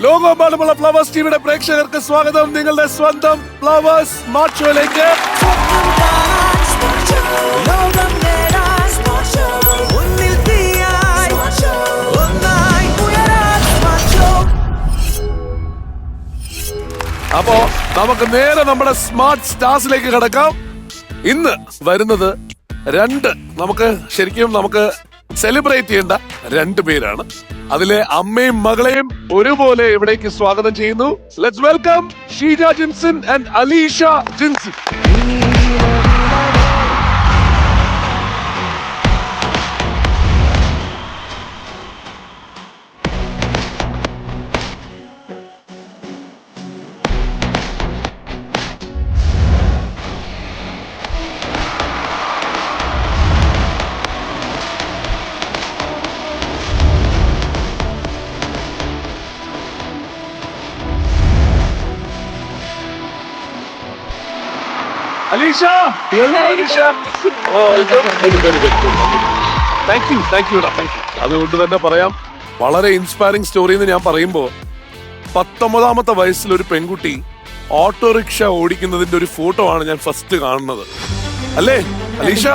ലോകമെമ്പാടുമുള്ള ഫ്ലവേഴ്സ് ടിവിയുടെ പ്രേക്ഷകർക്ക് സ്വാഗതം. നിങ്ങളുടെ സ്വന്തം ഫ്ലവേഴ്സ് സ്മാർട്ട് ഷോയിലേക്ക്. അപ്പോ നമുക്ക് നേരെ നമ്മുടെ സ്മാർട്ട് സ്റ്റാർസിലേക്ക് കടക്കാം. ഇന്ന് വരുന്നത് നമുക്ക് സെലിബ്രേറ്റ് ചെയ്യേണ്ട 2 പേരാണ്. അതിലെ അമ്മയും മകളെയും ഒരുപോലെ ഇവിടേക്ക് സ്വാഗതം ചെയ്യുന്നു. Let's welcome Sheeja Jinson and Alisha Jinson. Alicia! Alicia! Oh, Thank you. അതുകൊണ്ട് തന്നെ പറയാം, വളരെ ഇൻസ്പയറിംഗ് സ്റ്റോറി എന്ന് ഞാൻ പറയുമ്പോ 19ാമത്തെ വയസ്സിൽ ഒരു പെൺകുട്ടി ഓട്ടോറിക്ഷ ഓടിക്കുന്നതിന്റെ ഒരു ഫോട്ടോ ആണ് ഞാൻ ഫസ്റ്റ് കാണുന്നത്. അല്ലേ അലീഷ?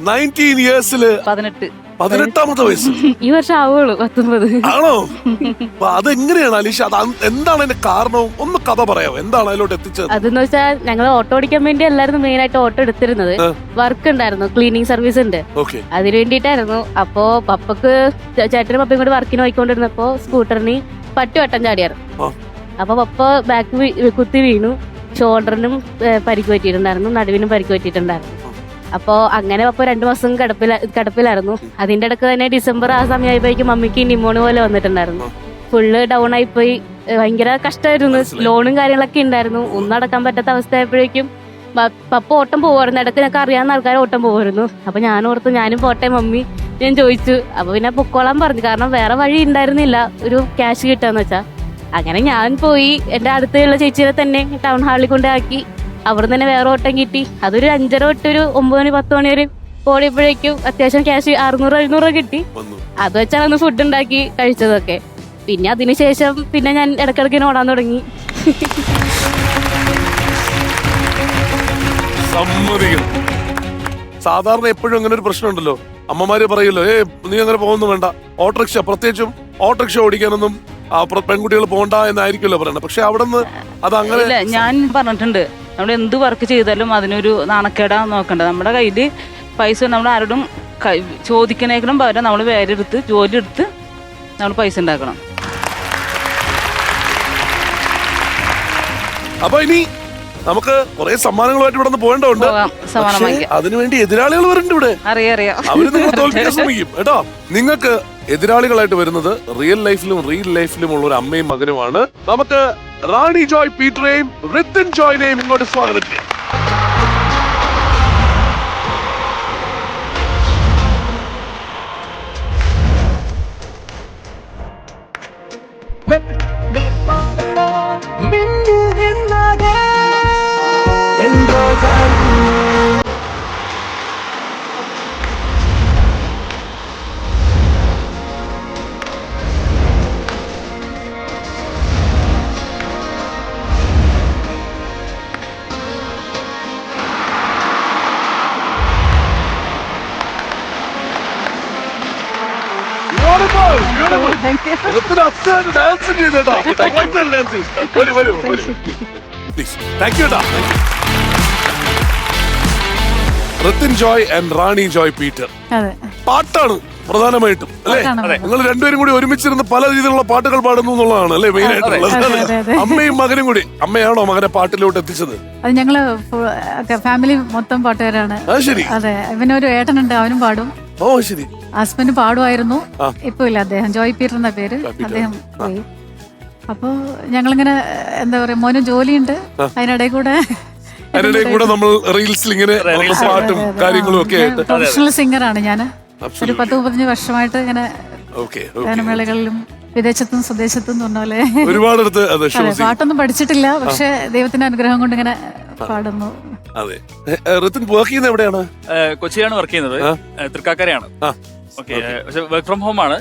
19 ഇയേഴ്സില് 18ാമത്തെ വയസ്സ്. ഈ വർഷം ആവുള്ളൂ 19. ആണോ? അതെങ്ങനെയാണ് അലീഷ? എന്താണ് അതിന്റെ കാരണവും? ഒന്ന് കഥ പറയാമോ? എന്താണ് അതിലോട്ട് എത്തിച്ചത്? അതെന്ന് വെച്ചാൽ ഞങ്ങൾ ഓട്ടോ ഓടിക്കാൻ വേണ്ടി എല്ലാവരും മെയിൻ ആയിട്ട് ഓട്ടോ എടുത്തിരുന്നത്. വർക്ക് ഉണ്ടായിരുന്നു, ക്ലീനിങ് സർവീസ് ഉണ്ട്, അതിന് വേണ്ടിയിട്ടായിരുന്നു. അപ്പോ പപ്പക്ക് ചേട്ടനും പപ്പയും കൂടി വർക്കിന് പോയിക്കൊണ്ടിരുന്നപ്പോ സ്കൂട്ടറിന് പട്ടി വട്ടം ചാടിയായിരുന്നു. അപ്പൊ പപ്പ ബാക്ക് കുത്തി വീണു. ഷോൾഡറിനും പരിക്ക് പറ്റിയിട്ടുണ്ടായിരുന്നു, നടുവിനും പരിക്ക് പറ്റിയിട്ടുണ്ടായിരുന്നു. അപ്പോ അങ്ങനെ പപ്പ 2 മാസം കിടപ്പിലായിരുന്നു. അതിന്റെ ഇടക്ക് തന്നെ ഡിസംബർ ആ സമയമായപ്പോഴേക്കും മമ്മിക്ക് ന്യൂമോണിയ പോലെ വന്നിട്ടുണ്ടായിരുന്നു. ഫുള്ള് ഡൗൺ ആയിപ്പോയി. ഭയങ്കര കഷ്ടമായിരുന്നു. ലോണും കാര്യങ്ങളൊക്കെ ഉണ്ടായിരുന്നു. ഒന്നും അടക്കാൻ പറ്റാത്ത അവസ്ഥയായപ്പോഴേക്കും പപ്പ ഓട്ടം പോകുമായിരുന്നു. ഇടയ്ക്ക് ഞങ്ങൾക്ക് അറിയാവുന്ന ആൾക്കാർ ഓട്ടം പോകുമായിരുന്നു. അപ്പൊ ഞാൻ ഓർത്തു ഞാനും പോട്ടെ മമ്മി ഞാൻ ചോദിച്ചു. അപ്പൊ പിന്നെ പൊക്കോളാൻ പറഞ്ഞു. കാരണം വേറെ വഴി ഉണ്ടായിരുന്നില്ല ഒരു ക്യാഷ് കിട്ടാന്ന് വെച്ചാ. അങ്ങനെ ഞാൻ പോയി എന്റെ അടുത്തുള്ള ചേച്ചിയെ തന്നെ ടൗൺ ഹാളിൽ കൊണ്ടാക്കി. അവിടെ തന്നെ വേറെ ഓട്ടം കിട്ടി. അതൊരു 5:30 തൊട്ട് ഒരു 9 മണി 10 മണി വരെ ഓടിയപ്പോഴേക്കും അത്യാവശ്യം ക്യാഷ് 600-700 കിട്ടി. അത് വെച്ചാണ് അന്ന് ഫുഡ് ഉണ്ടാക്കി കഴിച്ചതൊക്കെ. പിന്നെ അതിനുശേഷം പിന്നെ ഞാൻ ഇടയ്ക്കിടയ്ക്ക് ഓടാൻ തുടങ്ങി. സാധാരണ എപ്പോഴും അങ്ങനെ ഒരു പ്രശ്നമുണ്ടല്ലോ, അമ്മമാര് പറയല്ലോ, നീ അങ്ങനെ പോകുന്നു വേണ്ട, ഓട്ടോറിക്ഷ പ്രത്യേകിച്ചും ഓട്ടോറിക്ഷ ഓടിക്കാനൊന്നും പെൺകുട്ടികൾ പോകണ്ട എന്നായിരിക്കുമല്ലോ പറയണത്. പക്ഷെ അവിടെ നിന്ന് അത് അങ്ങനെ ഞാൻ പറഞ്ഞിട്ടുണ്ട്, നമ്മൾ എന്ത് വർക്ക് ചെയ്താലും അതിനൊരു നാണക്കേടാ നോക്കണ്ട. നമ്മുടെ കയ്യില് പൈസ നമ്മൾ ആരോടും ചോദിക്കണേക്കാളും പകരം നമ്മൾ വേറെ എടുത്ത് ജോലി എടുത്ത് നമ്മൾ പൈസ ഉണ്ടാക്കണം. അപ്പൊ ഇനി നമുക്ക് കുറെ സമ്മാനങ്ങളുമായിട്ട് ഇവിടെ നിന്ന് പോകേണ്ടതുണ്ട്. അതിനുവേണ്ടി എതിരാളികൾ വരുന്നുണ്ട് ഇവിടെ. അറിയാം, അവര് നിങ്ങൾ തോൽപ്പിക്കാൻ ശ്രമിക്കും കേട്ടോ. നിങ്ങൾക്ക് എതിരാളികളായിട്ട് വരുന്നത് റിയൽ ലൈഫിലും ഉള്ള ഒരു അമ്മയും മകനുമാണ്. നമുക്ക് റാണി ജോയ് പീറ്ററേയും റിത്തിൻ ജോയിനെയും ഇങ്ങോട്ട് സ്വാഗതം ചെയ്യാം. Rithin Joy and Rani Joy Peter. പാട്ടാണ് പ്രധാനമായിട്ടും അല്ലേ? നിങ്ങൾ രണ്ടുപേരും കൂടി ഒരുമിച്ചിരുന്ന് പല രീതിയിലുള്ള പാട്ടുകൾ പാടുന്നു എന്നുള്ളതാണ് അല്ലേ മെയിൻ ആയിട്ടുള്ളത്? അമ്മയും മകനും കൂടി. അമ്മയാണോ മകനെ പാട്ടിലോട്ട് എത്തിച്ചത്? അത് ഞങ്ങള് ഫാമിലി മൊത്തം പാട്ടുകാരാണ്. ശരി. അതെ, ഇവനൊരു ഏട്ടനുണ്ട്, അവനും പാടും. ഓ ശരി. ഹസ്ബൻഡ് പാടുമായിരുന്നു, ഇപ്പൊ ഇല്ല. അദ്ദേഹം ജോയ് പീറ്റർ എന്ന പേര്, അദ്ദേഹം പോയി. അപ്പൊ ഞങ്ങളിങ്ങനെ എന്താ പറയാ, മോനും ജോലിയുണ്ട്, അതിനിടയിൽ കൂടെ നമ്മൾ റീൽസിൽ ഇങ്ങനെ പാട്ടും കാര്യങ്ങളും ഒക്കെ ആയിട്ട്. പ്രൊഫഷണൽ സിംഗറാണ് ഞാൻ. ഒരു 10-15 വർഷമായിട്ട് ഇങ്ങനെ ഗാനമേളകളിലും വിദേശത്തും സ്വദേശത്തും പറഞ്ഞ ഒരുപാട് പാട്ടൊന്നും പഠിച്ചിട്ടില്ല, പക്ഷെ ദൈവത്തിന്റെ അനുഗ്രഹം കൊണ്ട് ഇങ്ങനെ പാടുന്നു. അതെ. ഋത്തിൻ വർക്ക് ചെയ്യുന്നത് എവിടെയാണ്? കൊച്ചിയിലാണ് വർക്ക് ചെയ്യുന്നത്, തൃക്കാക്കരയാണ്. വർക്ക് ഫ്രം ഹോം ആണ്.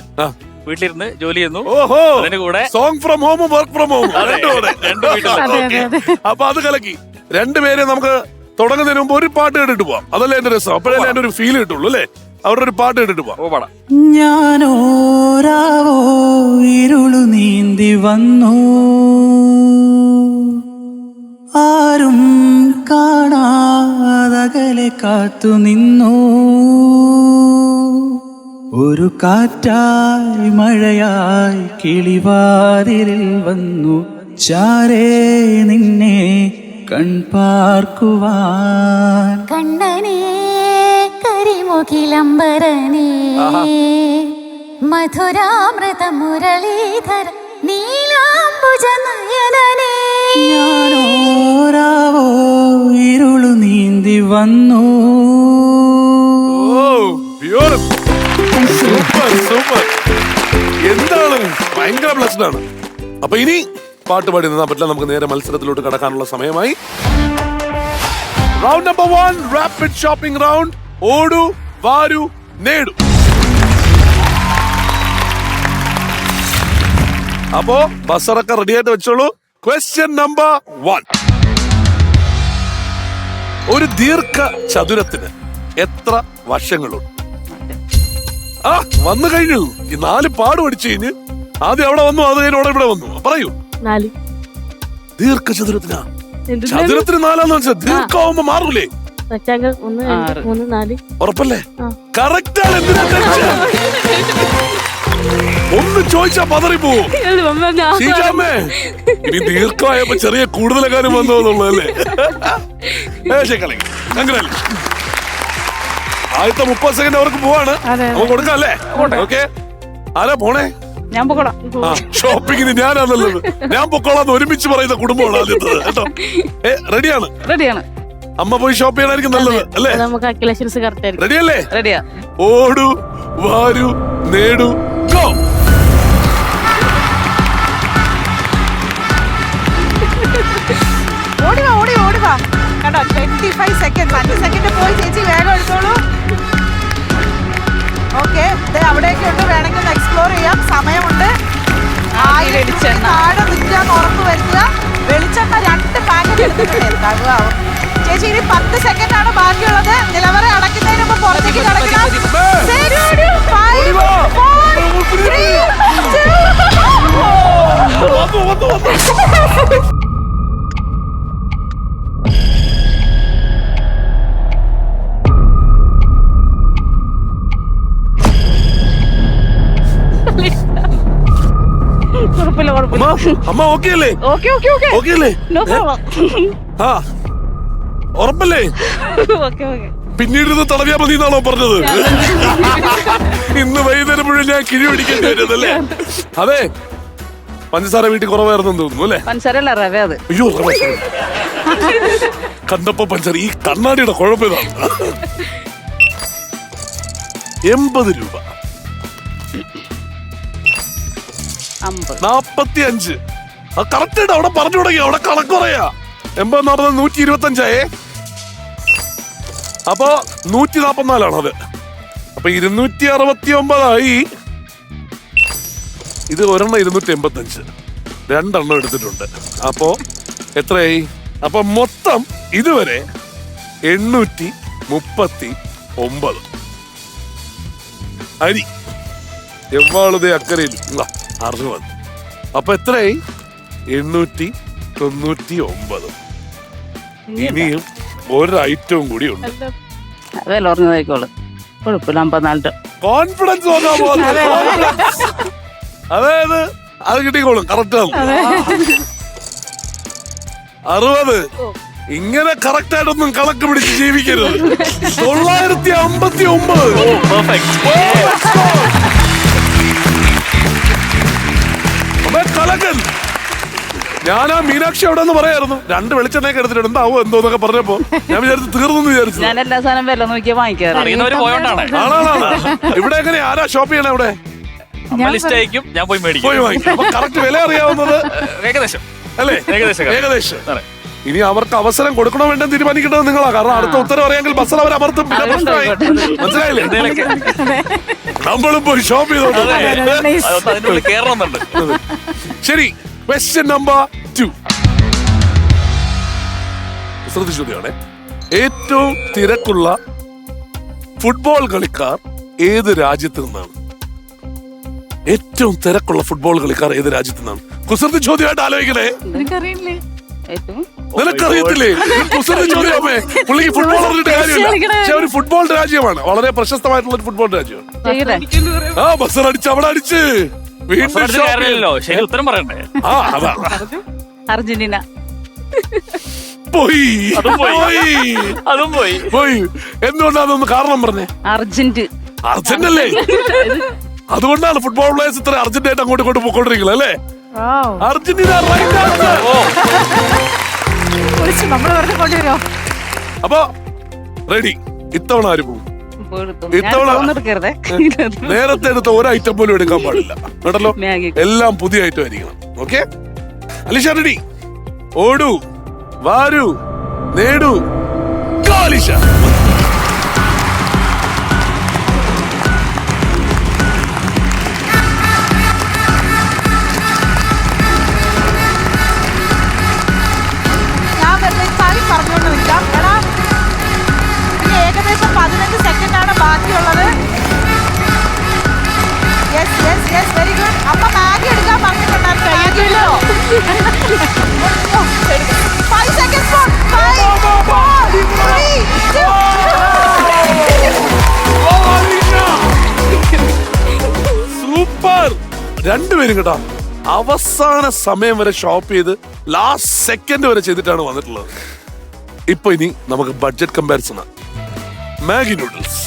വീട്ടിലിരുന്ന് ജോലി ചെയ്യുന്നു. ഓഹോ, അതിന്റെ കൂടെ സോങ് ഫ്രം ഹോമും വർക്ക് ഫ്രം ഹോമും രണ്ട് വീട്ടിൽ അപ്പൊ അത് കലക്കി. രണ്ടുപേരെ നമുക്ക് തുടങ്ങുന്നതിന് മുമ്പ് ഒരു പാട്ട് കേട്ടിട്ട് പോവാം. അതല്ലേ എന്റെ രസം. അപ്പോഴല്ലേ എന്റെ ഒരു ഫീൽ കിട്ടുള്ളൂ അല്ലേ? അവരുടെ ഒരു പാട്ട് കേട്ടിട്ട് പോവാം. പാടാം. ഞാനോരാവോ ഇരുളു നീന്തി വന്നു, ആരും കാണാതകലെ കാത്തു നിന്നു, ഒരു കാറ്റായി മഴയായി കിളിവാതിലിൽ വന്നു, ചാരേ നിന്നെ കൺപാർക്കുവാൻ. കണ്ണനേ കരിമുകിലംബരനേ മധുരാമൃത മുരളീധര നീലാംബുജ നയനനേ. ഞാനോരാവോ ഇരുളു നീന്തി വന്നു. Super super. എന്താണ്, ഭയങ്കര ബ്ലസ്ഡ് ആണ്. അപ്പൊ ഇനി പാട്ട് പാടി നിന്നാൻ പറ്റില്ല. നമുക്ക് നേരെ മത്സരത്തിലോട്ട് കടക്കാനുള്ള സമയമായി. Round number 1, rapid shopping round. ഓടു വാരു നേടു. അപ്പോ ബസറൊക്കെ റെഡി ആയിട്ട് വെച്ചോളൂ. Question number 1. ഒരു ദീർഘ ചതുരത്തിന് എത്ര വശങ്ങളുണ്ട്? ആ, വന്നു കഴിഞ്ഞു. ഈ 4 പാട് പഠിച്ചു കഴിഞ്ഞ് ആദ്യം അവിടെ വന്നു, അത് കഴിഞ്ഞ് ഇവിടെ വന്നു. പറയൂ. 4. ദീർഘചതുരത്തിനാ? ചതുരത്തിന് 4 വെച്ചാൽ ദീർഘമാകുമ്പോ മാറൂലേ? റെക്ടാങ്കിൾ 1 2 3 4. ഉറപ്പല്ലേ? കറക്റ്റ് ആണ്. എന്തിനാ ടെൻഷൻ? ഒന്ന് ചോദിച്ചാ പതറി പോവും. ശീജാമ്മേ, ഇനി ദീർഘമായപ്പോ ചെറിയ കൂടുതലെങ്ങാനും വന്നോന്നുള്ളതല്ലേ? ആദ്യത്തെ 30 സെക്കൻഡ് അവർക്ക് പോവാണ്. നമുക്ക് കൊടുക്കാം അല്ലേ? ഓക്കെ, ആരാ പോണേ? ഞാൻ പൊക്കോളാം. ഷോപ്പിങ്ങിന് ഞാനാണുള്ളത്. ഞാൻ പൊക്കോളാന്ന് ഒരുമിച്ച് പറയുന്ന കുടുംബമാണ് ആദ്യത്തത് കേട്ടോ. റെഡിയാണ്? റെഡിയാണ്. അമ്മ പോയി ഷോപ്പ് ചെയ്യാനായിരിക്കും നല്ലത് അല്ലേ? നമുക്ക് കാൽക്കുലേഷൻസ് കറക്റ്റ് ആയിരിക്കും. റെഡിയല്ലേ? റെഡിയാ. ഓടു വാരു നേടു ഗോ. ഓടിവാ ഓടി ഓടിവാ. കണ്ടോ 25 സെക്കൻഡ്. 5 സെക്കൻഡ് പോയി ചേച്ചി വേഗം എടുത്തോളൂ. ഓക്കെ, അവിടെയൊക്കെ ഉണ്ട്. വേണമെങ്കിൽ ഒന്ന് എക്സ്പ്ലോർ ചെയ്യാം. സമയമുണ്ട്. വെളിച്ചെണ്ണ താഴെ നിൽക്കാന്ന് ഉറപ്പ് വരുത്തുക. വെളിച്ചെണ്ണ 2 പാക്കറ്റ് എടുത്തിട്ടുണ്ട്. ചേച്ചി ഇനി 10 സെക്കൻഡ് ആണ് ബാക്കിയുള്ളത്. നിലവറ അടയ്ക്കുന്നതിന് മുമ്പ് പുറത്തേക്ക് കിടക്കണം. 5 4 3 2 കുഴപ്പമില്ല കുഴപ്പമില്ല. അമ്മ ഓക്കെ അല്ലേ? ഓക്കെ ഓക്കെ ഓക്കെ ഓക്കെ അല്ലേ? No problem. ആ, ഉറപ്പല്ലേ? Okay okay. പിന്നീട് ഇത് തടവിയാ മതി എന്നാണോ പറഞ്ഞത്? ഇന്ന് വൈകുന്നേരം മുഴുവൻ ഞാൻ കിഴി പിടിക്കേണ്ടി വരുന്നല്ലേ? അതെ, പഞ്ചസാര വീട്ടിൽ കുറവായിരുന്നു തോന്നുന്നു അല്ലേ? പഞ്ചസാര അല്ല, റവ. അത് അയ്യോ, കണ്ടപ്പോ പഞ്ചസാര. ഈ കണ്ണാടിയുടെ കുഴപ്പം ഇതാണ്. 80 രൂപ. 45. കറക്റ്റ് അവിടെ പറഞ്ഞു തുടങ്ങി. അവിടെ കണക്ക് പറയാ. 80 നടന്നത് 125. അപ്പൊ 144 അപ്പൊ 269. ഇത് ഒരെണ്ണം 285. 2 എടുത്തിട്ടുണ്ട്. അപ്പോ എത്രയായി? അപ്പൊ മൊത്തം ഇതുവരെ 839 അരി. എവാളുതേ അക്കരയിലും 60. അപ്പൊ എത്രയായി? 899. ഇനിയും ഒരു ഐറ്റവും കൂടി ഉണ്ട്. അതല്ല പറഞ്ഞതായിക്കോളൂ. കുഴപ്പമില്ല. 54. കോൺഫിഡൻസ് വന്നാ പോകുന്നത്. അതായത് അത് കിട്ടിക്കോളും. കറക്റ്റ് ആവും. 60. ഇങ്ങനെ കറക്റ്റ് ആയിട്ടൊന്നും കണക്ക് പിടിച്ച് ജീവിക്കരുത്. 959. കലക്കൻ. ഞാനാ മീനാക്ഷി അവിടെ നിന്ന് പറയായിരുന്നു 2 വെളിച്ചെണ്ണയൊക്കെ എടുത്തിട്ട് എന്താവോ എന്തോന്നൊക്കെ പറഞ്ഞപ്പോ ഞാൻ വിചാരിച്ചു തീർന്നു വിചാരിച്ചു. ഞാൻ എല്ലാ സാധനം വില നോക്കിയാ വാങ്ങിക്കാറ്. അറിയുന്നവര് പോയോണ്ടാണ്. ഇവിടെ എങ്ങനെ ആരാ ഷോപ്പ് ചെയ്യണേ? അവിടെ ലിസ്റ്റ് അയക്കും, ഞാൻ പോയി മേടിക്കും. പോയി വാങ്ങിക്കും. അപ്പൊ കറക്റ്റ് വില അറിയാവുന്നത് ഏകദേശം അല്ലേ? ഏകദേശം ഏകദേശം. ഇനി അവർക്ക് അവസരം കൊടുക്കണോ വേണ്ടെന്ന് തീരുമാനിക്കേണ്ടത് നിങ്ങളാ. കാരണം അടുത്ത ഉത്തരം അറിയാമെങ്കിൽ ബസ്സിൽ അവർ അമർത്തും, പിന്നെ പ്രശ്നമായി. മനസ്സിലായില്ലേ? നമ്മളും പോയി ഷോപ്പ് ചെയ്തോളൂ. അതിനുള്ളിൽ കേറണമെന്നുണ്ട്. ശരി, ക്വസ്റ്റ്യൻ നമ്പർ 2 ശ്രദ്ധിച്ചോദ്യാണ്. ഏറ്റവും തിരക്കുള്ള ഫുട്ബോൾ കളിക്കാർ ഏത് രാജ്യത്ത് നിന്നാണ്? ഏറ്റവും തിരക്കുള്ള ഫുട്ബോൾ കളിക്കാർ ഏത് രാജ്യത്ത് നിന്നാണ്? കുസൃതി ചോദ്യമായിട്ട് ആലോചിക്കണേ. എനിക്കറിയില്ലേ? ഏറ്റവും നിനക്കറിയത്തില്ലേ? കുസൃതി ചോദ്യമേ. പുള്ളിക്ക് ഫുട്ബോൾ അറിഞ്ഞിട്ട് കാര്യമില്ല. പക്ഷെ ഒരു ഫുട്ബോൾ രാജ്യമാണ്, വളരെ പ്രശസ്തമായിട്ടുള്ള ഒരു ഫുട്ബോൾ രാജ്യമാണ്. ചെയ്യട്ടെ. ആ ബസ്സർ അടിച്ച് അവിടെ അടിച്ച് വീണ്ടും അടിച്ച് കയറില്ലല്ലോ. ശരി ഉത്തരം പറയണ്ടേ? ആ അതാ അർജന്റീന. പോയി അതും പോയി. പോയി അതും പോയി. പോയി. എന്തുകൊണ്ടാണെന്ന് കാരണം പറഞ്ഞേ. അർജന്റ്. അർജന്റ് അല്ലേ? അതുകൊണ്ടാണ് ഫുട്ബോൾ പ്ലേയേഴ്സ് ഇത്ര അർജന്റായിട്ട് അങ്ങോട്ട് ഇങ്ങോട്ട് പോയിക്കൊണ്ടിരിക്കുന്നത് അല്ലേ? Argentina right answer. നമ്മൾ വെറുതെ കൊണ്ടുവരോ? അപ്പൊ റെഡി. ഇത്തവണ ആര് പോകും? ഇത്തവണ നേരത്തെ എടുത്ത ഒരു ഐറ്റം പോലും എടുക്കാൻ പാടില്ല കേട്ടല്ലോ. മാഗി. എല്ലാം പുതിയ ഐറ്റം ആയിരിക്കണം. Okay Alisha ready? ഓടൂ, വാരൂ, നേടൂ, കാലിഷ. ഞാൻ വെറുതെ കാര്യം പറഞ്ഞുകൊണ്ട് നിൽക്കാം. എടാ, ഇനി ഏകദേശം 15 സെക്കൻഡാണ് ബാക്കിയുള്ളത്. Yes yes yes, very good. അപ്പൊ മാഗി എടുക്കാൻ പറഞ്ഞിട്ടുണ്ടായിരുന്നു. മാഗിയിലോ 5 seconds more. 5, 4, 3, 2. സൂപ്പർ. രണ്ടുപേരും കേട്ടോ അവസാന സമയം വരെ ഷോപ്പ് ചെയ്ത് ലാസ്റ്റ് സെക്കൻഡ് വരെ ചെയ്തിട്ടാണ് വന്നിട്ടുള്ളത്. ഇപ്പൊ ഇനി നമുക്ക് ബഡ്ജറ്റ് കമ്പാരിസൺ ആണ്. മാഗി നൂഡിൽസ്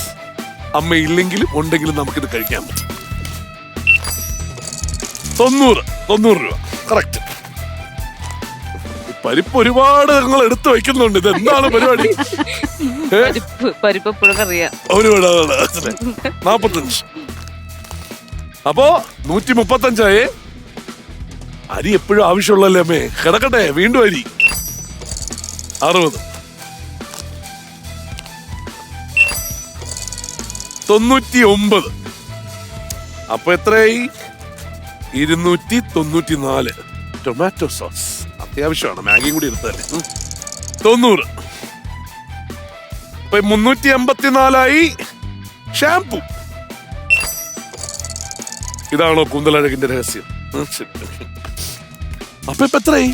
അമ്മ ഇല്ലെങ്കിലും ഉണ്ടെങ്കിലും നമുക്കിത് കഴിക്കാൻ പറ്റും. 90 രൂപ കറക്റ്റ്. പരിപ്പ് ഒരുപാട് നിങ്ങൾ എടുത്തു വെക്കുന്നുണ്ട്. ഇത് എന്താണ് പരിപാടി? പരിപ്പ് എപ്പോഴും അറിയാം. ഒരുപാട് 45. അപ്പോ 135 അരി എപ്പോഴും ആവശ്യമുള്ളല്ലേ അമ്മേ? കിടക്കട്ടെ, വീണ്ടും അരി 60. 99. അപ്പൊ എത്രയായി? 294. ടൊമാറ്റോ സോസ് അത്യാവശ്യമാണ്, മാഗിയും കൂടി എടുത്തല്ലേ. 90. ഇപ്പൊ 384 ഷാംപൂ. ഇതാണോ കൂന്തലഴകിന്റെ രഹസ്യം? അപ്പൊ ഇപ്പൊ എത്രയായി?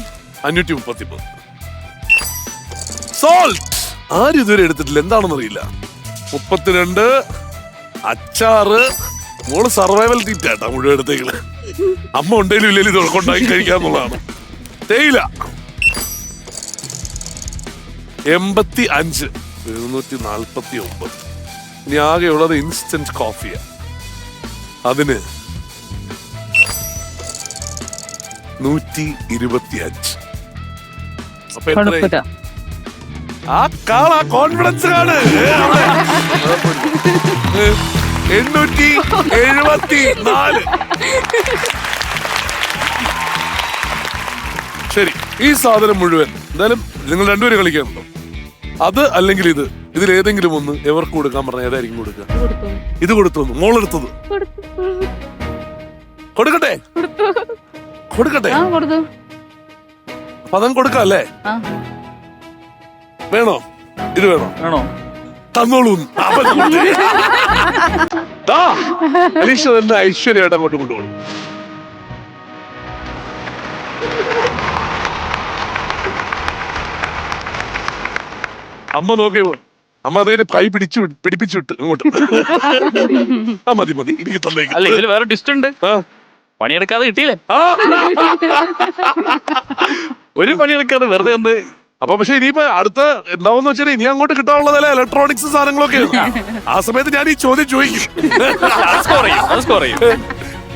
533. സോൾട്ട് ആരും ഇതുവരെ എടുത്തിട്ടില്ല, എന്താണെന്ന് അറിയില്ല. 32. അച്ചാറ്. മോള് സർവൈവൽ തീറ്റാട്ടാ മുഴുവൻ എടുത്തേകള്. അമ്മ ഉണ്ടെങ്കിലും ഇല്ലെങ്കിലും ഇത് കൊണ്ടാക്കി കഴിക്കാന്നുള്ളതാണ്. തേയില 85. 749. ഇനി ആകെയുള്ളത് ഇൻസ്റ്റന്റ് കോഫിയാ. അതിന് 125. അപ്പൊ എത്രയായി? ആ കാണാ കോൺഫിഡൻസ് കാണ്. 874. ശരി, ഈ സാധനം മുഴുവൻ എന്തായാലും നിങ്ങൾ രണ്ടുപേരും കളിക്കാനുണ്ടോ? അത് അല്ലെങ്കിൽ ഇത്, ഇതിലേതെങ്കിലും ഒന്ന് എവർക്ക് കൊടുക്കാൻ പറഞ്ഞ ഏതായിരിക്കും കൊടുക്കുക? ഇത് കൊടുത്തു. മോളെടുത്തത് കൊടുക്കട്ടെ? കൊടുക്കട്ടെ. അപ്പൊ അതങ്ങ് കൊടുക്കാം അല്ലേ? വേണോ? ഇത് വേണോ? വേണോ? തന്നോളൂ. അലീഷ തന്നെ ഐശ്വര്യമായിട്ട് അങ്ങോട്ട് കൊണ്ടുപോകും. അമ്മ നോക്കിയോ? അമ്മ അതേ കൈ പിടിപ്പിച്ചു വിട്ട് ഇങ്ങോട്ട്. ആ മതി മതി, എനിക്ക് തന്നേക്ക്. അല്ല, ഇതിൽ വേറെ ഡിസ്റ്റ് ഉണ്ട്. പണിയെടുക്കാതെ കിട്ടിയില്ലേ? ഒരു പണിയെടുക്കാതെ വെറുതെ ഒന്ന്. അപ്പൊ പക്ഷെ ഇനിയിപ്പോ അടുത്ത എന്താവെന്ന് വെച്ചാൽ ഇനി അങ്ങോട്ട് കിട്ടാനുള്ളതല്ല ഇലക്ട്രോണിക്സ് സാധനങ്ങളൊക്കെ. ആ സമയത്ത് ഞാൻ ഈ ചോദ്യം ചോദിക്കും.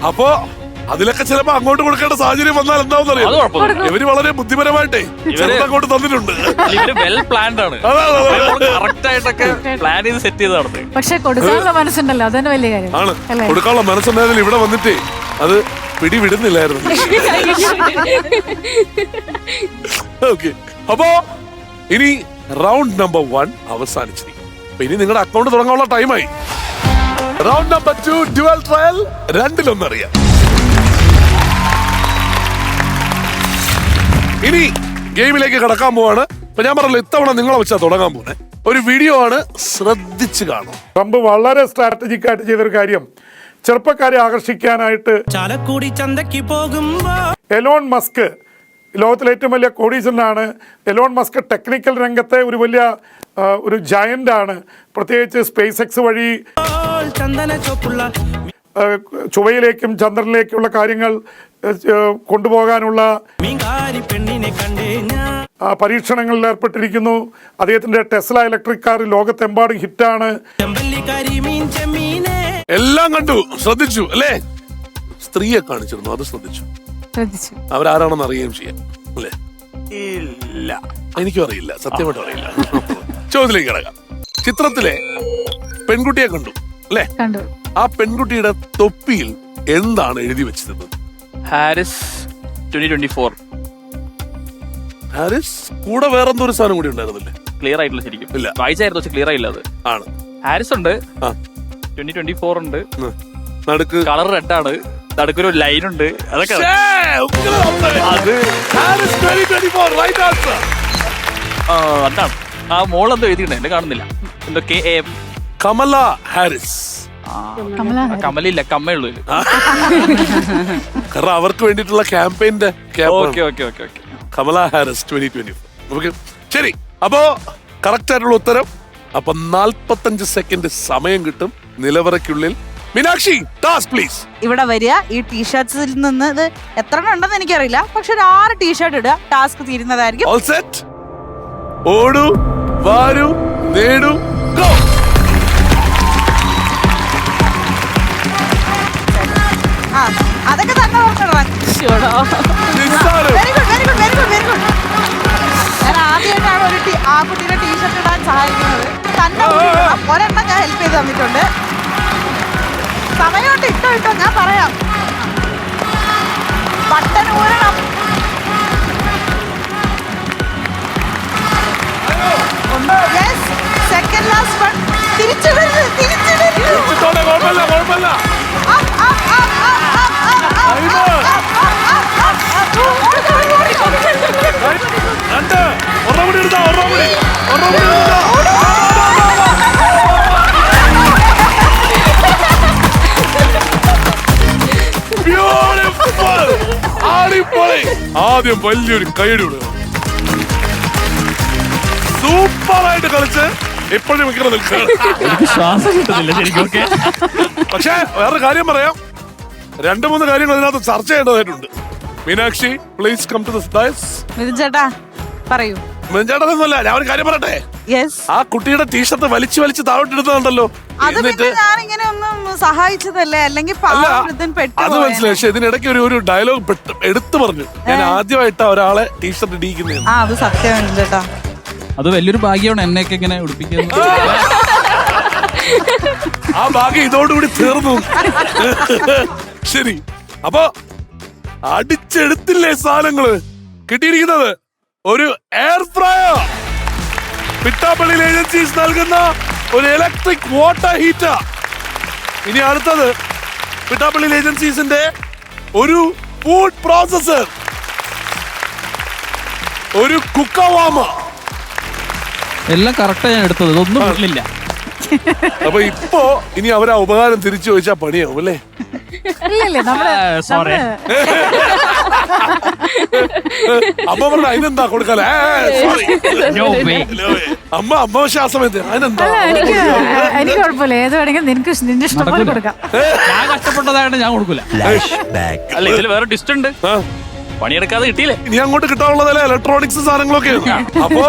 അപ്പൊ അതിലൊക്കെ ചിലപ്പോ അങ്ങോട്ട് കൊടുക്കേണ്ട സാഹചര്യം വന്നാൽ എന്താവെന്നറിയാം. ഇവര് വളരെ ബുദ്ധിപരമായിട്ടേ അങ്ങോട്ട് തന്നിട്ടുണ്ട്. വെൽ പ്ലാൻഡ് ആണ്. കറക്റ്റ് ആയിട്ടൊക്കെ പ്ലാൻ ചെയ്ത് സെറ്റ് ചെയ്ത് നടന്നത്. പക്ഷെ കൊടുക്കാനുള്ള മനസ്സുണ്ടല്ലോ, അതന്നെ വലിയ കാര്യം ആണ്. അല്ലേ? കൊടുക്കാനുള്ള മനസ്സുണ്ടായതിൽ ഇവിടെ വന്നിട്ടേ അത് പിടിവിടുന്നില്ലായിരുന്നു. ഓക്കെ, അപ്പോ ഇനി റൗണ്ട് നമ്പർ 1 അവസാനിച്ചിരിക്കും. അപ്പൊ ഇനി നിങ്ങളുടെ അക്കൗണ്ട് തുടങ്ങാനുള്ള ടൈമായി. റൗണ്ട് നമ്പർ 2 ഡ്യുവൽ ട്രയൽ, രണ്ടിലൊന്നറിയാം. ഇനി ഗെയിമിലേക്ക് കടക്കാൻ പോവാണ്. ഇപ്പൊ ഞാൻ പറഞ്ഞല്ലോ ഇത്തവണ നിങ്ങളെ വെച്ചാ തുടങ്ങാൻ പോണേ. ഒരു വീഡിയോ ആണ്, ശ്രദ്ധിച്ച് കാണും. ട്രംപ് വളരെ സ്ട്രാറ്റജിക് ആയിട്ട് ചെയ്തൊരു കാര്യം, ചെറുപ്പക്കാരെ ആകർഷിക്കാനായിട്ട് ചാലക്കുടി ചന്തയ്ക്ക് പോകുമ്പോ എലോൺ മസ്ക് ലോകത്തിലെ ഏറ്റവും വലിയ കോടീശ്വരനാണ്. എലോൺ മസ്ക് ടെക്നിക്കൽ രംഗത്തെ ഒരു വലിയ ഒരു ജയന്റ് ആണ്. പ്രത്യേകിച്ച് സ്പേസ് എക്സ് വഴി ചന്ദന ചോപ്പുള്ള ചൊവ്വയിലേക്കും ചന്ദ്രനിലേക്കുള്ള കാര്യങ്ങൾ കൊണ്ടുപോകാനുള്ള മീൻകാരി പെണ്ണിനെ കണ്ടേ ഞാൻ പരീക്ഷണങ്ങളിൽ ഏർപ്പെട്ടിരിക്കുന്നു. അദ്ദേഹത്തിന്റെ ടെസ്ല ഇലക്ട്രിക് കാർ ലോകത്തെമ്പാടും ഹിറ്റാണ്. ചെമ്പല്ലിക്കാരി മീൻ ചെമ്മീനെ എല്ലാം കണ്ടു, ശ്രദ്ധിച്ചു അല്ലേ? സ്ത്രീയെ കാണിച്ചിരുന്നു, അത് ശ്രദ്ധിച്ചു. അവരാരാണെന്ന് അറിയുകയും ചെയ്യാം അല്ലേ? ഇല്ല, എനിക്കും അറിയില്ല, സത്യമായിട്ടും അറിയില്ല. ചോദ്യത്തിലേക്ക് കിടക്കാം. ചിത്രത്തിലെ പെൺകുട്ടിയെ കണ്ടു അല്ലേ? കണ്ടു. ആ പെൺകുട്ടിയുടെ തൊപ്പിയിൽ എന്താണ് എഴുതി വെച്ചിരുന്നത്? ഹാരിസ് 2024. ഹാരിസ് കൂടെ വേറെന്തോ ഒരു സാധനം കൂടി ഉണ്ടായിരുന്നില്ലേ? ക്ലിയർ ആയിട്ടില്ല ശരിക്കും. ഇല്ല. വായിച്ചായിരുന്നു പക്ഷെ ക്ലിയർ ആയില്ല. അത് ആണ്. ഹാരിസ് ഉണ്ട്, ആ. 2024 ഉണ്ട്, നടുക്ക് കളർ റെഡ് ആണ്, നടുക്കൊരു ലൈൻ ഉണ്ട്. അതൊക്കെ ശ്ശേ, ഉഗ്രം അവസ്ഥ. അത് ഹാരിസ് 2024 right answer. അതാണ്. ആ മോളെന്തോ എഴുതിയിട്ടുണ്ട്, എന്നെ കാണുന്നില്ല. എന്തോ KAM. കമല ഹാരിസ്. കമലില്ല, കമ്മയുള്ളൂ. കാരണം അവർക്ക് വേണ്ടിയിട്ടുള്ള ക്യാമ്പയിന്റെ okay okay okay okay. Kamala Harris 2024. Okay, ശരി. അപ്പോ കറക്റ്റ് ആയിട്ടുള്ള ഉത്തരം. അപ്പൊ 45 സെക്കൻഡ് സമയം കിട്ടും നിലവറയ്ക്കുള്ളിൽ. Meenakshi, task please. ഇവിടെ വരിക, ഈ ടീഷർട്സിൽ നിന്ന് ഇത് എത്ര ഉണ്ടെന്ന് എനിക്കറിയില്ല, പക്ഷെ ഒരു 6 ടീഷർട്ട് ഇടുക, ടാസ്ക് തീരുന്നതായിരിക്കും. ഓൾ സെറ്റ്, ഓടൂ, വാരൂ, നേടൂ, ഗോ. ആ, അതൊക്കെ തന്നെ ഓർക്കണം. നിസ്സാരം. Very good very good very good very good. ഞാൻ ആദ്യമായിട്ടാണ് ആ കുട്ടിയുടെ ടീഷർട്ട് ഇടാൻ സഹായിക്കുന്നത്. തന്നെ ഊരിയിടണം. ഒരെണ്ണം ഞാൻ ഹെൽപ്പ് ചെയ്ത് തന്നിട്ടുണ്ട്. സമയമുണ്ട്, ഇട്ടോ ഇട്ടോ, ഞാൻ പറയാം. ബട്ടൺ ഊരണം. Yes, second last one. തിരിച്ചു വരരുത്, തിരിച്ചു വരരുത്. ഇട്ടോട്ടെ, കുഴപ്പമില്ല, കുഴപ്പമില്ല. രണ്ട്, ഒരെണ്ണം കൂടി എടുത്തോ, ഒരെണ്ണം കൂടി, ഒരെണ്ണം കൂടി എടുത്തോ. Beautiful. അടിപൊളി. ആദ്യം വലിയൊരു കൈയടി കൊടുക്കണം. സൂപ്പറായിട്ട് കളിച്ച് എപ്പോഴും മിക്കറ നിൽക്കുകയാണ്. ശ്വാസം കിട്ടുന്നില്ല ശരിക്കും. ഓക്കെ, പക്ഷേ വേറൊരു കാര്യം പറയാം, 2-3 കാര്യങ്ങൾ ഇതിനകത്ത് ചർച്ച ചെയ്യേണ്ടതായിട്ടുണ്ട്. Meenakshi, please come to this dais. Mithun ചേട്ടാ പറയൂ. ചേട്ടനൊന്നുമല്ല, ഞാൻ ഒരു കാര്യം പറയട്ടെ. യെസ്, ആ കുട്ടിയുടെ ടീഷർട്ട് വലിച്ചു വലിച്ച് താഴോട്ടിടുന്നുണ്ടല്ലോ. അത് പിന്നെ ഞാൻ ഇങ്ങനെ ഒന്നും സഹായിച്ചതല്ലേ, അല്ലെങ്കിൽ അല്ല, പെട്ടു. അത് മനസ്സിലായി. പക്ഷെ ഇതിനിടയ്ക്ക് ഒരു ഡയലോഗ് എടുത്തു പറഞ്ഞു. ഞാൻ ആദ്യമായിട്ടാ ഒരാളെ ടീഷർട്ട് ഇടിക്കുന്നത്. ആ, അത് സത്യമാണ് ചേട്ടാ. അത് വലിയൊരു ഭാഗ്യമാണ് എന്നെയൊക്കെ ഇങ്ങനെ ഉടുപ്പിക്കുന്നത്. ആ ഭാഗ്യം ഇതോടുകൂടി തീർന്നു. ശരി, അപ്പൊ അടിച്ചെടുത്തില്ലേ സാധനങ്ങള്? കിട്ടിയിരിക്കുന്നത് ഒരു എയർ ഫ്രയർ, പിട്ടാപ്പള്ളി ഏജൻസീസ് നൽകുന്ന ഒരു ഇലക്ട്രിക് വാട്ടർ ഹീറ്റർ. ഇനി അടുത്തത് പിട്ടാപ്പള്ളി ഏജൻസീസിന്റെ ഒരു ഫുഡ് പ്രോസസർ, ഒരു കുക്കവാമ. എല്ലാം കറക്റ്റാ ഞാൻ എടുത്തത്, ഇതൊന്നും വീട്ടിലില്ല. അപ്പൊ ഇപ്പോ ഇനി അവരാ ഉപകാരം തിരിച്ചു ചോദിച്ചാ പണിയാവും അല്ലേ? ഇല്ലല്ലേ സോറി. അമ്മ പറഞ്ഞ അതിനെന്താ കൊടുക്കാലേ? അമ്മ ശ്വാസം അതിനെന്താ? എനിക്ക് കുഴപ്പമില്ല, ഏത് വേണമെങ്കിലും നിന്റെ ഇഷ്ടം പോലെ കൊടുക്കാം. ഞാൻ കഷ്ടപ്പെട്ടതായിട്ട് ഞാൻ കൊടുക്കൂല. അല്ല, ഇതിൽ വേറെ ട്വിസ്റ്റ് ഉണ്ട്. പണിയെടുക്കാതെ കിട്ടിയില്ലേ? ഇനി അങ്ങോട്ട് കിട്ടാനുള്ളതല്ലേ ഇലക്ട്രോണിക്സ് സാധനങ്ങളൊക്കെ. അപ്പോ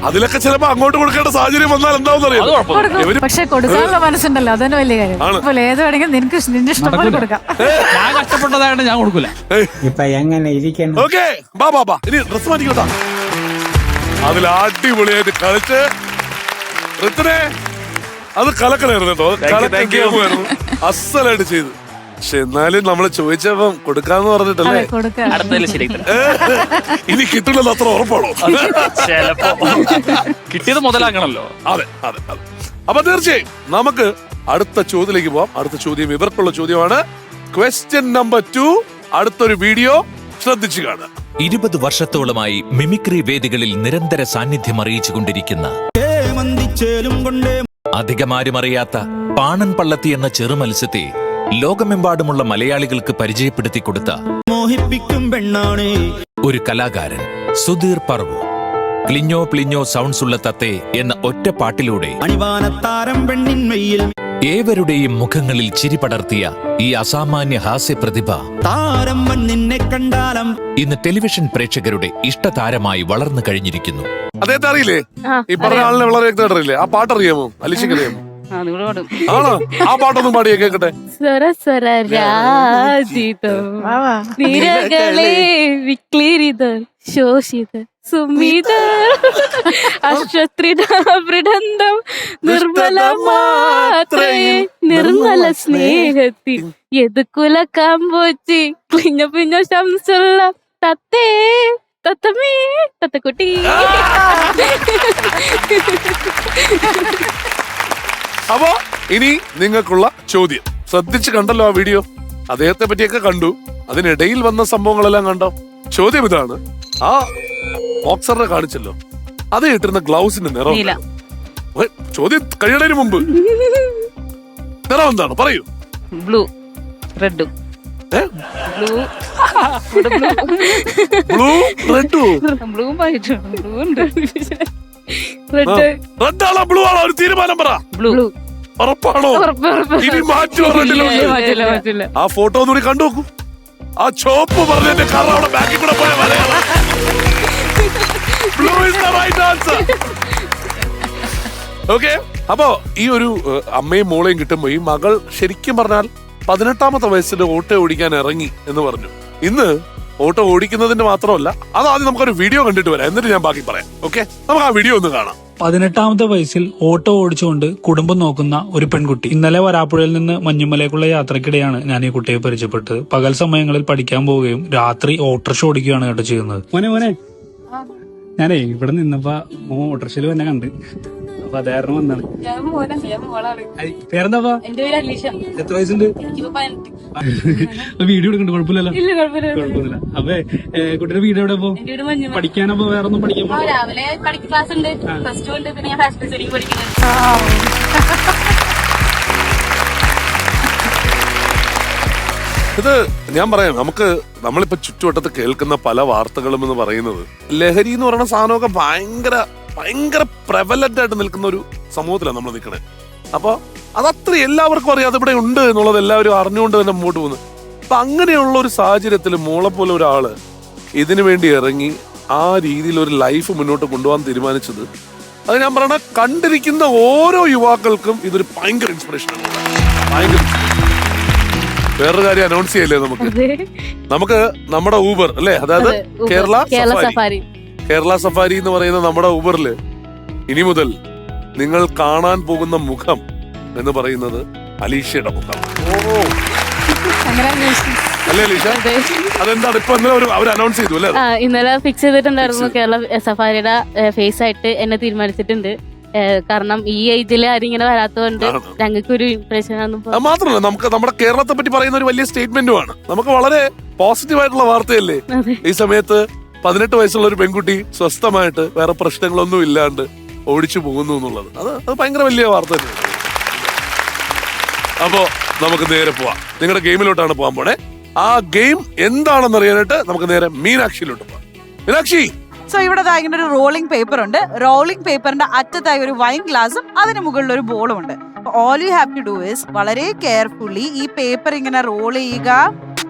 അതിലൊക്കെ ചിലപ്പോ അങ്ങോട്ട് കൊടുക്കേണ്ട സാഹചര്യം വന്നാൽ എന്താവും അറിയാം. പക്ഷെ കൊടുക്കാനുള്ള മനസ്സുണ്ടല്ലോ, അതന്നെ വലിയ കാര്യം. അതുപോലെ ഏത് വേണമെങ്കിലും നിന്റെ ഇഷ്ടം പോലെ കൊടുക്കാം. ഞാൻ കഷ്ടപ്പെട്ടതായിട്ട് ഞാൻ കൊടുക്കൂല. ഓക്കെ, ബാ ഇനി ഡ്രസ് മാറ്റിക്കോട്ടാ. അതിൽ അടിപൊളിയായിട്ട് കളിച്ച് ഋത്തിനെ അത് കലക്കലായിരുന്നു കേട്ടോ. അസലായിട്ട് ചെയ്തു. പക്ഷെ എന്നാലും നമ്മള് ചോദിച്ചപ്പം കൊടുക്കാന്ന് പറഞ്ഞിട്ടല്ലേ കൊടുക്കാം. അടുത്തതിൽ ശരിയാക്കി തരാം. ഇനി കിട്ടില്ലെന്ന് അത്ര ഉറപ്പാണോ? ചിലപ്പോ കിട്ടിയത് മുതലാക്കണല്ലോ. അതെ അതെ അതെ. അപ്പൊ തീർച്ചയായും നമുക്ക് അടുത്ത ചോദ്യത്തിലേക്ക് പോവാം. അടുത്ത ചോദ്യം ഇവർക്കുള്ള ചോദ്യമാണ്. Question number 2. അടുത്തൊരു വീഡിയോ ശ്രദ്ധിച്ചു കാണുക. 20 വർഷത്തോളമായി മിമിക്രി വേദികളിൽ നിരന്തര സാന്നിധ്യം അറിയിച്ചുകൊണ്ടിരിക്കുന്ന, അധികമാരും അറിയാത്ത പാണൻ പള്ളത്തി എന്ന ചെറുമത്സ്യത്തെ ലോകമെമ്പാടുമുള്ള മലയാളികൾക്ക് പരിചയപ്പെടുത്തി കൊടുത്ത മോഹിപ്പിക്കും പെണ്ണാണ് ഒരു കലാകാരൻ സുധീർ പർവു. ക്ലിഞ്ഞോ പ്ലിഞ്ഞോ സൗണ്ട്സ് ഉള്ള തത്തേ എന്ന ഒറ്റ പാട്ടിലൂടെ അണിവാനത്താരം പെണ്ണിന്മയിൽ ഏവരുടെയും മുഖങ്ങളിൽ ചിരി പടർത്തിയ ഈ അസാമാന്യ ഹാസ്യ പ്രതിഭ താരം നിന്നെ കണ്ടാലം ഇന്ന് ടെലിവിഷൻ പ്രേക്ഷകരുടെ ഇഷ്ടതാരമായി വളർന്നു കഴിഞ്ഞിരിക്കുന്നു. അദ്ദേഹത്തെ അറിയില്ലേ? ഈ പറഞ്ഞ ആളിനെ വളരെ വ്യക്തമായിട്ട് അറിയില്ലേ? ആ പാട്ട് അറിയാമോ? അലിശയ്ക്ക് അറിയാമോ? അതുകൂടെ പാടും. ആണോ? ആ പാട്ടൊന്നും പാടിയേ കേക്കട്ടെ. സ്വര സ്വര രാജിതം നിരകളെ വിക്ലീരിത ശോഷിത സുമിത അശ്വത്രിടം നിർമ്മല മാത്രയെ നിർമ്മല സ്നേഹത്തിൽ യദുകുല കാമ്പോച്ചി ക്ലിഞ്ഞ പിഞ്ഞ ശംസുള്ള തത്തേ തത്തമേ തത്തക്കുട്ടി. അപ്പോ ഇനി നിങ്ങൾക്കുള്ള ചോദ്യം ശ്രദ്ധിച്ച് കണ്ടല്ലോ ആ വീഡിയോ. അദ്ദേഹത്തെ പറ്റിയൊക്കെ കണ്ടു. അതിനിടയിൽ വന്ന സംഭവങ്ങളെല്ലാം കണ്ടോ? ചോദ്യം ഇതാണ്. ആ ബോക്സറിനെ കാണിച്ചല്ലോ, അത് ഇട്ടിരുന്ന ഗ്ലൗസിന്റെ നിറം നീല. ഏ, ചോദ്യം കഴിയണതിന് മുമ്പ് നിറം എന്താണ് പറയൂ. ബ്ലൂ റെഡും. ഏ? ബ്ലൂ ബ്ലൂ റെഡോ? ബ്ലൂ വൈറ്റ് ബ്ലൂ ഉണ്ട്. റെഡ് റെഡ് ആണോ ബ്ലൂ ആണോ? ഒരു തീരുമാനം പറ. ബ്ലൂ. ഉറപ്പാണോ? ഇനി മാറ്റുമോ റെഡിലോട്ട്? മാറ്റില്ല. ആ ഫോട്ടോ ഒന്നുകൂടി കണ്ടു നോക്കൂ. ആ ചോപ്പ് പറഞ്ഞതിന്റെ കാരണം അവിടെ ബാക്കിൽ കൂടെ പോയ വരയാണ്. Blue is the right answer. Okay. അപ്പോ ഈ ഒരു അമ്മയും മോളെയും കിട്ടുമ്പോ ഈ മകൾ ശരിക്കും പറഞ്ഞാൽ 18ാമത്തെ വയസ്സിൽ ഓട്ടോ ഓടിക്കാൻ ഇറങ്ങി എന്ന് പറഞ്ഞു. ഇന്ന് ഓട്ടോ ഓടിക്കുന്നതിന്റെ മാത്രമല്ല, അതാദ്യം നമുക്കൊരു വീഡിയോ കണ്ടിട്ട് വരാം, എന്നിട്ട് ഞാൻ ബാക്കി പറയാം. ഓക്കെ, നമുക്ക് ആ വീഡിയോ ഒന്ന് കാണാം. 18ാമത്തെ വയസ്സിൽ ഓട്ടോ ഓടിച്ചുകൊണ്ട് കുടുംബം നോക്കുന്ന ഒരു പെൺകുട്ടി. ഇന്നലെ വരാപ്പുഴയിൽ നിന്ന് മഞ്ഞുമലയ്ക്കുള്ള യാത്രക്കിടെയാണ് ഞാൻ ഈ കുട്ടിയെ പരിചയപ്പെട്ടത്. പകൽ സമയങ്ങളിൽ പഠിക്കാൻ പോവുകയും രാത്രി ഓട്ടോറിക്ഷ ഓടിക്കുകയാണ് കേട്ടോ ചെയ്യുന്നത്. മോനെ ഞാനേ ഇവിടെ നിന്നപ്പോ ഓട്ടോറിക്ഷയിൽ തന്നെ കണ്ട്, അപ്പൊ അതായിരുന്നു വന്നാണ്. പേരെന്താ? എത്ര വയസ്സുണ്ട്? വീഡിയോ എടുക്കണ്ട? കുഴപ്പമില്ലല്ലോ. കുഴപ്പമില്ല. അപ്പൊ കുട്ടിയുടെ വീട് എവിടെ? പോ പഠിക്കാനപ്പോ വേറെ ഒന്നും പഠിക്കാൻ രാവിലെ ക്ലാസ് ഉണ്ട്, പ്ലസ് 2 ഉണ്ട്, പിന്നെ ഞാൻ ഫാഷൻ ഡിസൈനിങ് പഠിക്കുന്നത്. ഇത് ഞാൻ പറയാം, നമ്മളിപ്പോ ചുറ്റുവട്ടത്ത് കേൾക്കുന്ന പല വാർത്തകളും എന്ന് പറയുന്നത് ലഹരി എന്ന് പറയുന്ന സാധനമൊക്കെ ഭയങ്കര പ്രബലന്റ് ആയിട്ട് നിൽക്കുന്ന ഒരു സമൂഹത്തിലാണ് നമ്മൾ നിൽക്കണേ. അപ്പൊ അതത്ര എല്ലാവർക്കും അറിയാം അതിവിടെ ഉണ്ട് എന്നുള്ളത് എല്ലാവരും അറിഞ്ഞുകൊണ്ട് തന്നെ മുമ്പോട്ട് പോകുന്നത്. അപ്പൊ അങ്ങനെയുള്ള ഒരു സാഹചര്യത്തിൽ മോളെ പോലെ ഒരാള് ഇതിനു വേണ്ടി ഇറങ്ങി ആ രീതിയിൽ ഒരു ലൈഫ് മുന്നോട്ട് കൊണ്ടുപോകാൻ തീരുമാനിച്ചത്, അത് ഞാൻ പറയണ കണ്ടിരിക്കുന്ന ഓരോ യുവാക്കൾക്കും ഇതൊരു ഭയങ്കര ഇൻസ്പിറേഷനാണ്. ഭയങ്കര. വേറൊരു കാര്യം അനൗൺസ് ചെയ്യല്ലേ നമുക്ക് നമ്മുടെ ഊബർ അല്ലേ, അതായത് കേരള സഫാരി എന്ന് പറയുന്ന നമ്മുടെ ഊബറില് ഇനി മുതൽ നിങ്ങൾ കാണാൻ പോകുന്ന മുഖം എന്ന് പറയുന്നത് അലീഷയുടെ മുഖം. അല്ലേ അലീഷ? അതെന്താണ് ഇപ്പൊ അവർ അനൗൺസ് ചെയ്തു അല്ലേ? ഇന്നലെ ഫിക്സ് ചെയ്തിട്ടുണ്ടായിരുന്നു. കേരള സഫാരിയുടെ ഫേസ് ആയിട്ട് എന്നെ തീരുമാനിച്ചിട്ടുണ്ട്. കാരണം ഈ ഏജില് ആരും ഇങ്ങനെ വരാത്തതുകൊണ്ട് ഞങ്ങൾക്ക് ഒരു ഇംപ്രഷൻ ആണ്. മാത്രമല്ല നമുക്ക് നമ്മുടെ കേരളത്തെ പറ്റി പറയുന്ന ഒരു വലിയ സ്റ്റേറ്റ്മെന്റുമാണ്. നമുക്ക് വളരെ പോസിറ്റീവ് ആയിട്ടുള്ള വാർത്തയല്ലേ ഈ സമയത്ത്. 18 വയസ്സുള്ള ഒരു പെൺകുട്ടി സ്വസ്ഥമായിട്ട് വേറെ പ്രശ്നങ്ങളൊന്നും ഇല്ലാണ്ട് ഓടിച്ചു പോകുന്നു എന്നുള്ളത് അത് ഭയങ്കര വലിയ വാർത്ത തന്നെയാണ്. അപ്പോ നമുക്ക് നേരെ പോവാം. നിങ്ങളുടെ ഗെയിമിലോട്ടാണ് പോകാൻ പോണേ. ആ ഗെയിം എന്താണെന്ന് അറിയാനായിട്ട് നമുക്ക് നേരെ മീനാക്ഷിയിലോട്ട് പോവാം. മീനാക്ഷി, സോ ഇവിടെ ഇങ്ങനെ ഒരു റോളിംഗ് പേപ്പർ ഉണ്ട്. റോളിംഗ് പേപ്പറിന്റെ അറ്റത്തായി ഒരു വൈൻ ഗ്ലാസും അതിന് മുകളിൽ ഒരു ബോളും ഉണ്ട്. All you have to do is വളരെ കെയർഫുള്ളി ഈ പേപ്പർ ഇങ്ങനെ റോൾ ചെയ്യുക.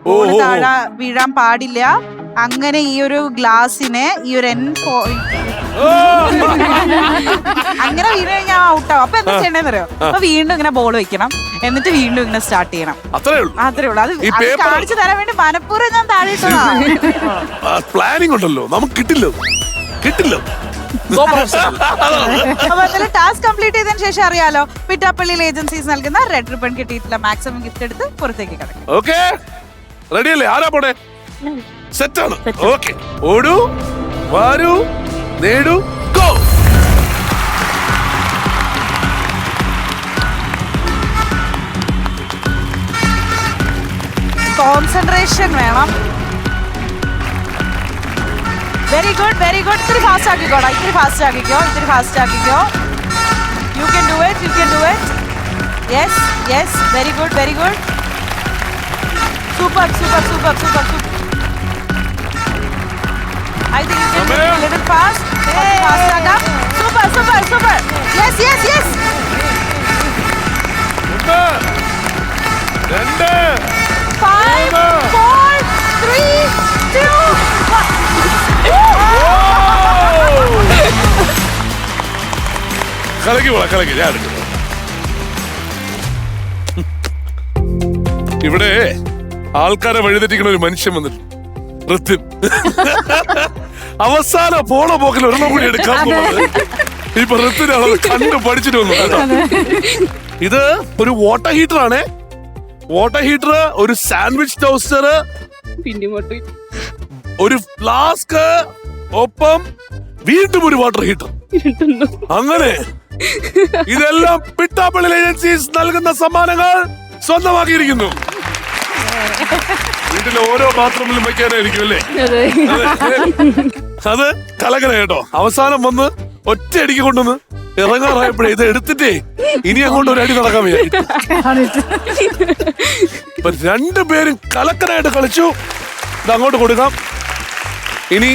ബോൾ താഴെ വീഴാൻ പാടില്ല. അങ്ങനെ ഈ ഒരു ഗ്ലാസിനെ ഈ ഒരു അങ്ങനെ വീണ് കഴിഞ്ഞാൽ ഔട്ടാവും. അപ്പൊ എന്താ ചെയ്യണേന്ന് അറിയോ? അപ്പൊ വീണ്ടും ഇങ്ങനെ ബോൾ വെക്കണം, എന്നിട്ട് വീണ്ടും ഇങ്ങനെ സ്റ്റാർട്ട് ചെയ്യണം. അത്രേ ഉള്ളൂ. അത് കാണിച്ചു തരാൻ വേണ്ടി മനഃപൂർവ്വം ഞാൻ താഴെ പ്ലാനിങ് ഉണ്ടല്ലോ, നമുക്ക് കിട്ടില്ല. അപ്പൊ എന്തായാലും ടാസ്ക് കംപ്ലീറ്റ് ചെയ്തതിനു ശേഷം അറിയാലോ, പിറ്റാപ്പള്ളിയിൽ ഏജൻസീസ് നൽകുന്ന റെഡ് റിബൺ കിട്ടിയിട്ടുള്ള മാക്സിമം ഗിഫ്റ്റ് എടുത്ത് പുറത്തേക്ക് കിടക്കും. ഓക്കെ, റെഡിയല്ലേ? ആരാ പോടെ? സെറ്റാണ്. ഓക്കെ, ഓടൂ, വാരൂ, നേടൂ, ഗോ. കോൺസെൻട്രേഷൻ വേണം. Very good, very good. ഇത്തിരി ഫാസ്റ്റ് ആക്കിക്കോടാ, ഇത്തിരി ഫാസ്റ്റ് ആക്കിക്കോ, ഇത്തിരി ഫാസ്റ്റ് ആക്കിക്കോ. You can do it, you can do it. Yes, yes, very good, very good. Super, super, super, super, super. I think you can do it a little fast. Fast ആക്കാം. Super, super, super. Yes, yes, yes. 1, 2, 5, 4, 3, 2, 1. കലക്കി പോളാ, കലക്കി. ഞാൻ എടുക്കുന്നു. ഇവിടെ ആൾക്കാരെ വഴിതെറ്റിക്കുന്ന ഒരു മനുഷ്യൻ വന്നിട്ടുണ്ട്, ഋത്വിൻ. അവസാന പോണ പോക്കിൽ ഒരെണ്ണം കൂടി എടുക്കാൻ പോകുന്നത് ഇപ്പൊ ഋത്വിനാണ് കണ്ടു പഠിച്ചിട്ട് വന്നു. ഇത് ഒരു വാട്ടർ ഹീറ്റർ ആണ്. വാട്ടർ ഹീറ്റർ, ഒരു സാൻഡ്വിച്ച് ടോസ്റ്റർ, ഒരു ഫ്ലാസ്ക്, ഒപ്പം വീണ്ടും ഒരു വാട്ടർ ഹീറ്റർ. അങ്ങനെ ഇതെല്ലാം പിട്ടാപ്പള്ളി ഏജൻസീസ് നൽകുന്ന സമ്മാനങ്ങൾ സ്വന്തമാക്കിയിരിക്കുന്നു. വീട്ടിലെ ഓരോ ബാത്റൂമിലും വയ്ക്കാനായിരിക്കും അല്ലേ? അത് കലകല കേട്ടോ. അവസാനം വന്ന് ഒറ്റയടിക്ക് കൊണ്ടുവന്ന് ഇറങ്ങാറായപ്പോഴേ ഇത് എടുത്തിട്ടേ ഇനി അങ്ങോട്ട് ഒരു അടി നടക്കാൻ വയ്യ. ഇപ്പൊ രണ്ടുപേരും കലക്കനായിട്ട് കളിച്ചു. ഇത് അങ്ങോട്ട് കൊടുക്കാം. ഇനി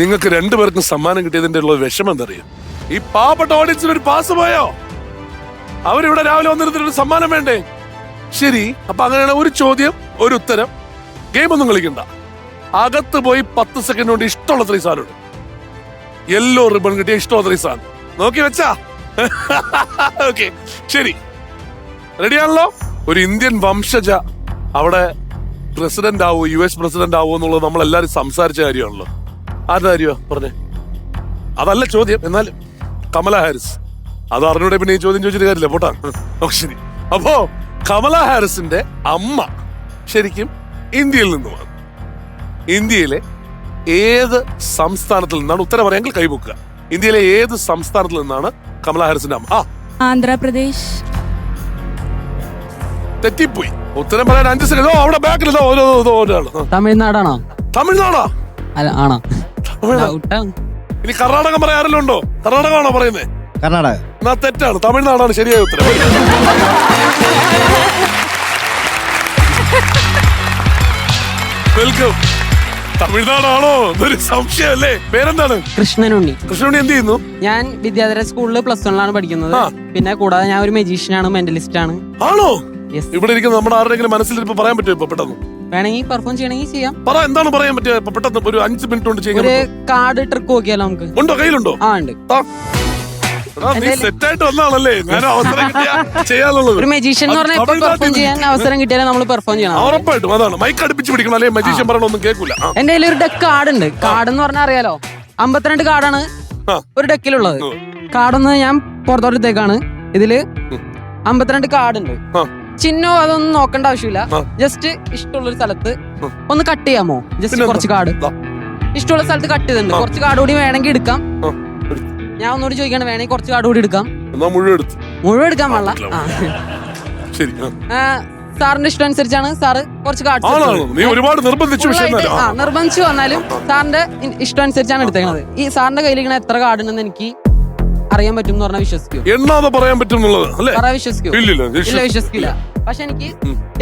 നിങ്ങൾക്ക് രണ്ടുപേർക്കും സമ്മാനം കിട്ടിയതിന്റെ ഉള്ള വിഷമം എന്തറിയാം? ഈ പാവപ്പെട്ട ഓഡിയൻസിന് ഒരു പാസ് പോയോ? അവരിവിടെ രാവിലെ വന്നിരുന്നിട്ട് സമ്മാനം വേണ്ടേ? ശരി, അപ്പൊ അങ്ങനെയാണ്. ഒരു ചോദ്യം, ഒരു ഉത്തരം. ഗെയിം ഒന്നും കളിക്കണ്ട. അകത്ത് പോയി 10 സെക്കൻഡ് കൊണ്ട് ഇഷ്ടമുള്ള 3 സാധനം. യെല്ലോ റിബൺ കിട്ടിയ ഇഷ്ടമുള്ള 3 സാധനം നോക്കി വെച്ചാ. ഓക്കെ, ശരി, റെഡിയാണല്ലോ? ഒരു ഇന്ത്യൻ വംശജ അവിടെ പ്രസിഡന്റ് ആവോ, US പ്രസിഡന്റ് ആവോ എന്നുള്ളത് നമ്മൾ എല്ലാരും സംസാരിച്ച കാര്യമാണല്ലോ. ആരുടെ കാര്യമാ പറഞ്ഞേ? അതല്ല ചോദ്യം. എന്നാലും കമല ഹാരിസ്. അത് അറിഞ്ഞൂടെ പിന്നെ ഈ ചോദ്യം ചോദിച്ചിട്ട് കാര്യമില്ല. പോട്ടാ. ഓക്കെ, ശരി. അപ്പോ കമല ഹാരിസിന്റെ അമ്മ ശരിക്കും ഇന്ത്യയിൽ നിന്നുമാണ്. ഇന്ത്യയിലെ ഏത് സംസ്ഥാനത്തിൽ നിന്നാണ്? ഉത്തരം പറയാമെങ്കിൽ കൈപൊക്കുക. ഇന്ത്യയിലെ ഏത് സംസ്ഥാനത്തിൽ നിന്നാണ് കമല ഹാരിസിന്റെ അമ്മ? ആന്ധ്രാപ്രദേശ്. തെറ്റിപ്പോയി. ഉത്തരം പറയാൻ 5 സെക്കൻഡ്. അവിടെ ബാക്കിൽ ഒരാള്. തമിഴ്നാടാണോ? തമിഴ്നാടാ? ആണോ? ഇനി കർണാടക പറയാൻ ആരെല്ലാം ഉണ്ടോ? കർണാടക ആണോ പറയുന്നേ? കർണാടക. എന്നാ തെറ്റാണ്. തമിഴ്നാടാണ് ശരിയായ ഉത്തരം. വെൽക്കം. തമിഴ്നാടാണോ എന്നൊരു സംശയമല്ലേ? പേരെന്താണ്? കൃഷ്ണനുണ്ണി. കൃഷ്ണനുണ്ണി എന്ത് ചെയ്യുന്നു? ഞാൻ വിദ്യാധര സ്കൂളിൽ +1 പഠിക്കുന്നത്. പിന്നെ കൂടാതെ ഞാൻ ഒരു മജീഷ്യനാണ്, മെന്റലിസ്റ്റ് ആണ്. ആണോ? ഇവിടെ ഇരിക്കുന്ന നമ്മുടെ ആരുടെങ്കിലും മനസ്സിൽ ഇപ്പൊ പറയാൻ പറ്റുമോ? ഇപ്പൊ പെട്ടെന്ന് വേണമെങ്കിൽ പെർഫോം ചെയ്യണമെങ്കിൽ ചെയ്യാം. പറ, എന്താണ് പറയാൻ പറ്റുക? പെട്ടെന്ന് ഒരു 5 മിനിറ്റ് കൊണ്ട് ചെയ്യാൻ. ഒരു കാർഡ് ട്രിക്ക് നോക്കിയാലോ നമുക്ക്? ഉണ്ടോ? കയ്യിലുണ്ടോ? ആ, ഉണ്ട്. നീ സെറ്റായിട്ട് വന്നാണല്ലേ ഞാൻ അവസരം കിട്ടിയാ ചെയ്യാനുള്ളത്. ഒരു മജീഷ്യൻ എന്ന് പറഞ്ഞാൽ പെർഫോം ചെയ്യാൻ അവസരം കിട്ടിയാലും നമ്മൾ പെർഫോം ചെയ്യണം. ഉറപ്പായിട്ടും. അതാണ് മൈക്ക് അടുപ്പിച്ച് പിടിക്കണം, അല്ലെങ്കിൽ മജീഷ്യൻ പറയണൊന്നും കേൾക്കൂല. എന്റെ കയ്യിൽ ഒരു ഡെക്ക് കാർഡ് ഉണ്ട്. കാർഡ് എന്ന് പറഞ്ഞാൽ അറിയാലോ, 52 കാർഡാണ് ഒരു ഡെക്കിലുള്ളത്. കാർഡൊന്ന് ഞാൻ പുറത്തോട്ടത്തേക്കാണ്. ഇതില് 52 കാർഡ് ഉണ്ട്. ചിഹ്നോ അതൊന്നും നോക്കേണ്ട ആവശ്യമില്ല. ജസ്റ്റ് ഇഷ്ടമുള്ള ഒരു സ്ഥലത്ത് ഒന്ന് കട്ട് ചെയ്യാമോ? ജസ്റ്റ് കുറച്ച് കാർഡ് ഇഷ്ടമുള്ള സ്ഥലത്ത് കട്ട് ചെയ്തിട്ടുണ്ട്. കുറച്ച് കാർഡ് കൂടി വേണമെങ്കിൽ എടുക്കാം. ഞാൻ ഒന്നുകൂടി ചോദിക്കാണ്, വേണമെങ്കിൽ കുറച്ച് കാർഡ് കൂടി എടുക്കാം. മുഴുവൻ എടുക്കാൻ പാടില്ല. സാറിന്റെ ഇഷ്ടം അനുസരിച്ചാണ് സാറ് കുറച്ച് കാർഡ് നിർബന്ധിച്ചു വന്നാലും സാറിന്റെ ഇഷ്ടം അനുസരിച്ചാണ് എടുത്തേക്കുന്നത്. ഈ സാറിന്റെ കയ്യിലിരിക്കുന്ന എത്ര കാർഡ് ഉണ്ടെന്ന് എനിക്ക് അറിയാൻ പറ്റും എന്ന് പറഞ്ഞാൽ വിശ്വസിക്കും. പറയാൻ പറ്റും വിശ്വസിക്കും? ഇല്ല, വിശ്വസിക്കില്ല. പക്ഷെ എനിക്ക്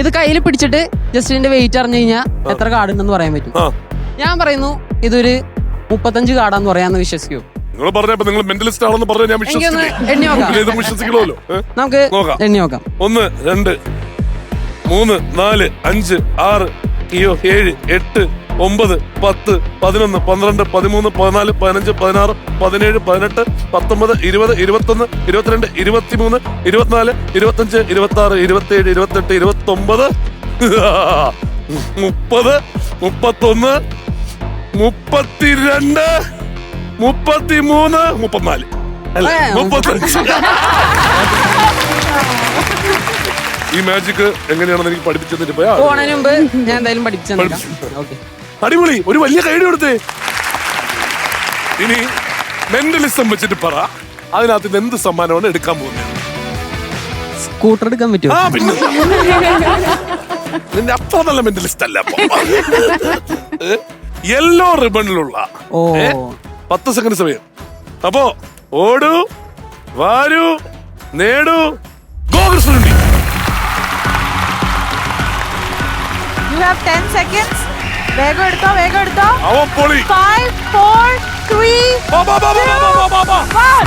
ഇത് കയ്യിൽ പിടിച്ചിട്ട് ജസ്റ്റ് ഇതിന്റെ വെയിറ്റ് അറിഞ്ഞു കഴിഞ്ഞാൽ എത്ര കാർഡ് ഉണ്ടെന്ന് പറയാൻ പറ്റും. ഞാൻ പറയുന്നു ഇതൊരു 35 കാർഡാന്ന് പറയാന്ന് വിശ്വസിക്കൂ? നിങ്ങൾ പറഞ്ഞപ്പോ നിങ്ങൾ മെന്റലിസ്റ്റ് ആണെന്ന് പറഞ്ഞാൽ ഞാൻ വിശ്വസിക്കണമല്ലോ. നമുക്ക് എണ്ണി നോക്കാം. 1, 2, 3, 4, 5, 6, 7, 8, 9, 10, 11, 12, 13, 14, 15, 16, 17, 18, 19, 20, 21, 22, 23, 24, 25, 26, 27, 28, 29, 30, 31, 32, 33, 34 അല്ലേ? 35. ഈ മാജിക് എങ്ങനെയാണെന്ന് എനിക്ക് പഠിപ്പിച്ചു തന്നിട്ട് പോയാ പോണതിന് മുമ്പ് ഞാൻ എന്തായാലും പഠിപ്പിച്ചു. അടിപൊളി. ഒരു വലിയ കൈഡി കൊടുത്തേ. ഇനി മെന്റലിസം വെച്ചിട്ട് പറ, അതിനകത്ത് എന്ത് സമ്മാനമാണ് എടുക്കാൻ പോകുന്നത്? സ്കൂട്ടർ എടുക്കാൻ പറ്റുമോ? ആ പിന്നെ നിന്റെ അത്ര നല്ല മെന്റലിസ്റ്റ് അല്ല. യെല്ലോ റിബണിലുള്ള 10 സെക്കൻഡ് സമയം. അപ്പോ ഓടൂ, വാരൂ, നേടൂ, ഗോകൃഷ്ണനുണ്ടി. You have 10 seconds. വേഗം എടുത്തോ, വേഗം എടുത്തോ. അവൻ പൊളി. 5, 4, 3, 2, 1.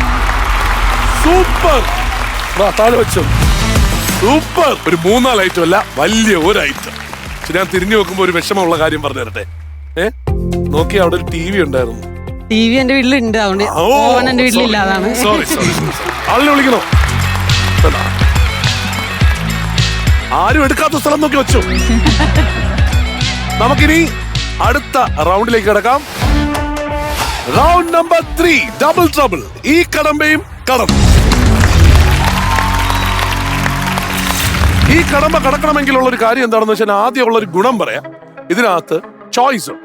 സൂപ്പർ. താഴെ വെച്ചോ. സൂപ്പർ. ഒരു 3-4 ഐറ്റം അല്ല, വലിയ ഒരു ഐറ്റം. ഞാൻ തിരിഞ്ഞു നോക്കുമ്പോ ഒരു വിഷമമുള്ള കാര്യം പറഞ്ഞു തരട്ടെ. നോക്കി, അവിടെ ഒരു TV ഉണ്ടായിരുന്നു. TV എന്റെ വീട്ടിലുണ്ട്, അതുകൊണ്ട് ഓൻ എന്റെ വീട്ടിലില്ല. അതാണ്. സോറി. ആളിനെ വിളിക്കണോ? ആരും എടുക്കാത്ത സ്ഥലം നോക്കി വെച്ചു. നമുക്കിനി അടുത്ത റൗണ്ടിലേക്ക് കിടക്കാം. Round number 3, double trouble. ഈ കടമ്പയും കടന്നു. ഈ കടമ്പ കടക്കണമെങ്കിലുള്ള ഒരു കാര്യം എന്താണെന്ന് വെച്ചാൽ ആദ്യമുള്ള ഒരു ഗുണം പറയാം. ഇതിനകത്ത് ചോയ്സും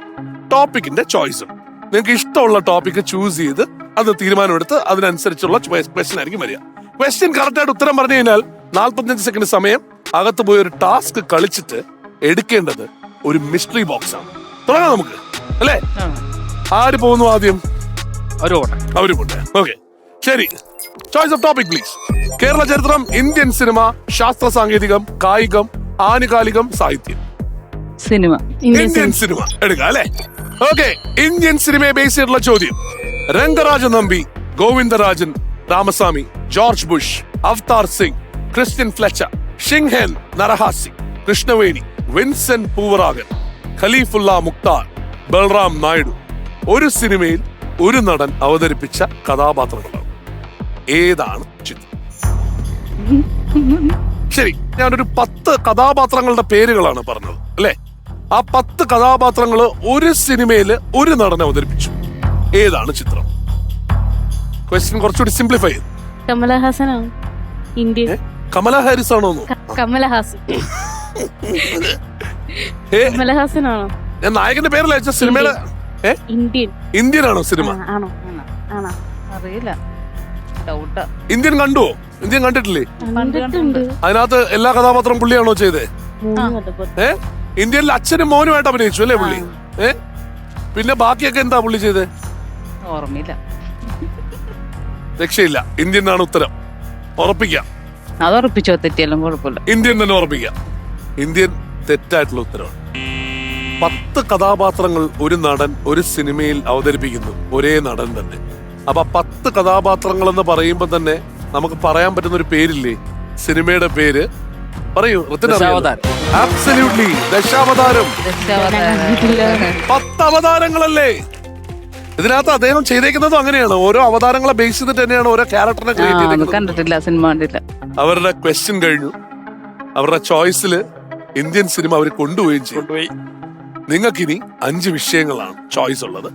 ടോപ്പിക്കിന്റെ ചോയ്സും. നിങ്ങൾക്ക് ഇഷ്ടമുള്ള ടോപ്പിക്ക് ചൂസ് ചെയ്ത് അത് തീരുമാനമെടുത്ത് അതിനനുസരിച്ചുള്ള ക്വസ്റ്റ്യൻ ആയിരിക്കും വരിക. ക്വസ്റ്റ്യൻ കറക്റ്റായിട്ട് ഉത്തരം പറഞ്ഞു കഴിഞ്ഞാൽ 45 സെക്കൻഡ് സമയം അകത്ത് പോയി ഒരു ടാസ്ക് കളിച്ചിട്ട് എടുക്കേണ്ടത് ഒരു മിസ്റ്ററി ബോക്സ് ആണ്. തുടങ്ങാം നമുക്ക്, അല്ലേ? ആര് പോകുന്നു ആദ്യം? അവര് പോട്ടെ. ഓക്കെ, ശരി. Choice of topic please. Kerala ചരിത്രം, ഇന്ത്യൻ സിനിമ, ശാസ്ത്ര സാങ്കേതികം, കായികം, ആനുകാലികം, സാഹിത്യം. സിനിമ. ഇന്ത്യൻ സിനിമ എടുക്കാം, അല്ലേ? ഓക്കെ, ഇന്ത്യൻ സിനിമയെ ബേസ് ചെയ്തിട്ടുള്ള ചോദ്യം. Rangarajan Nambi, Govindarajan, Ramaswamy, George Bush, Avatar Singh, Christian Fletcher, ഷിങ്ഹെൻ നരഹാസി, കൃഷ്ണവേണി, വിൻസെന്റ് പൂവറാഗൻ, ഖലീഫുള്ള മുക്താർ, ബൽറാം നായിഡു. ഒരു സിനിമയിൽ ഒരു നടൻ അവതരിപ്പിച്ച കഥാപാത്രങ്ങളാണ്. ഏതാണ് ചിത്രം? ശരി, ഞാനൊരു 10 കഥാപാത്രങ്ങളുടെ പേരുകളാണ് പറഞ്ഞത്, അല്ലെ? ആ 10 കഥാപാത്രങ്ങൾ ഒരു സിനിമയിൽ ഒരു നടൻ അവതരിപ്പിച്ചു. ഏതാണ് ചിത്രം? ക്വസ്റ്റ്യൻ കുറച്ചുകൂടി സിംപ്ലിഫൈ ചെയ്തു. കമലഹാസനാണ്. ഇന്ത്യൻ. കമല ഹാരിസ് ആണോ? കമലഹാസൻ. കമലഹാസനാണോ? ഞാൻ നായകന്റെ പേരല്ല അയച്ച സിനിമയിലെ. ഇന്ത്യൻ. ഇന്ത്യൻ ആണോ സിനിമ? ആണോ? അറിയില്ല. ഇന്ത്യൻ കണ്ടുവോ? ഇന്ത്യൻ കണ്ടിട്ടില്ലേ? കണ്ടിട്ടുണ്ട്. അതിനകത്ത് എല്ലാ കഥാപാത്രവും പുള്ളിയാണോ ചെയ്തേ? ഇന്ത്യനിൽ അച്ഛനും മോനുമായിട്ട് അഭിനയിച്ചു അല്ലേ പുള്ളി? പിന്നെ ബാക്കിയൊക്കെ എന്താ പുള്ളി ചെയ്തേ? ഓർമ്മയില്ല. രക്ഷയില്ല. ഇന്ത്യൻ ആണ് ഉത്തരം. ഉറപ്പിക്കാം. അത് ഉറപ്പിച്ചോ, തെറ്റിയാലും കുഴപ്പമില്ല. ഇന്ത്യൻ തന്നെ ഉറപ്പിക്കാം. ഇന്ത്യൻ തെറ്റായിട്ടുള്ള ഉത്തരവാണ്. 10 കഥാപാത്രങ്ങൾ ഒരു നടൻ ഒരു സിനിമയിൽ അവതരിപ്പിക്കുന്നു, ഒരേ നടൻ തന്നെ. അപ്പൊ 10 കഥാപാത്രങ്ങൾ എന്ന് പറയുമ്പോ തന്നെ നമുക്ക് പറയാൻ പറ്റുന്ന ഒരു പേരില്ലേ? സിനിമയുടെ പേര് പറയൂ. ആബ്സല്യൂട്ട്ലി, ദശാവതാരം. 10 അവതാരങ്ങളല്ലേ ഇതിനകത്ത് അദ്ദേഹം ചെയ്തേക്കുന്നതും അങ്ങനെയാണ്. ഓരോ അവതാരങ്ങളെ ബേസ് ചെയ്തിട്ട് തന്നെയാണ് ഓരോ ക്യാരക്ടറിനെ ക്രിയേറ്റ് ചെയ്തേക്കുന്നത്. കണ്ടിട്ടില്ല, സിനിമ കണ്ടില്ല. അവരുടെ ക്വസ്റ്റ്യൻ കഴിഞ്ഞു. അവരുടെ ചോയ്സില് ഇന്ത്യൻ സിനിമ അവർ കൊണ്ടുപോയി. നിങ്ങൾക്കിനി 5 വിഷയങ്ങളാണ് ചോയ്സ് ഉള്ളത്.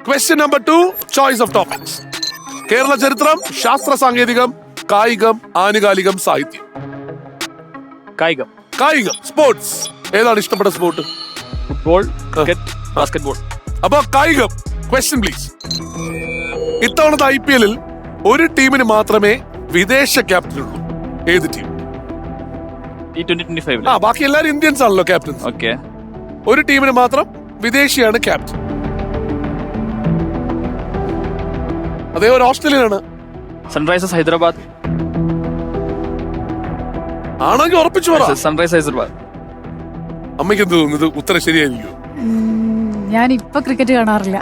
Question number 2, choice of topics. Kerala ചരിത്രം, ശാസ്ത്ര സാങ്കേതികം, കായികം, ആനുകാലികം, സാഹിത്യം. കായികം, സ്പോർട്സ്. ഏതാണ് ഇഷ്ടപ്പെട്ട സ്പോർട്ട്? Football, cricket, basketball. അപ്പൊ കായികം. Question please. ഇത്തവണത്തെ IPL-ൽ ഒരു ടീമിന് മാത്രമേ വിദേശ ക്യാപ്റ്റൻ ഉള്ളൂ. ഏത് ടീം? T20-25. ബാക്കി എല്ലാവരും ഇന്ത്യൻസ് ആണല്ലോ ക്യാപ്റ്റൻസ്. ഓക്കെ. ഒരു ടീമിന് മാത്രം വിദേശിയാണ് ക്യാപ്റ്റൻ. അതേ ഒരു ഓസ്ട്രേലിയനാണ്. സൺറൈസേഴ്സ് ഹൈദരാബാദ്. ആണെങ്കിൽ ഉറപ്പിച്ചു പറ. സൺറൈസ് ഹൈദരാബാദ്. അമ്മയ്ക്ക് എന്ത് തോന്നുന്നു? ഇത് ഉത്തരം ശരിയായിരിക്കും? ഞാൻ ഇപ്പൊ ക്രിക്കറ്റ് കാണാറില്ല.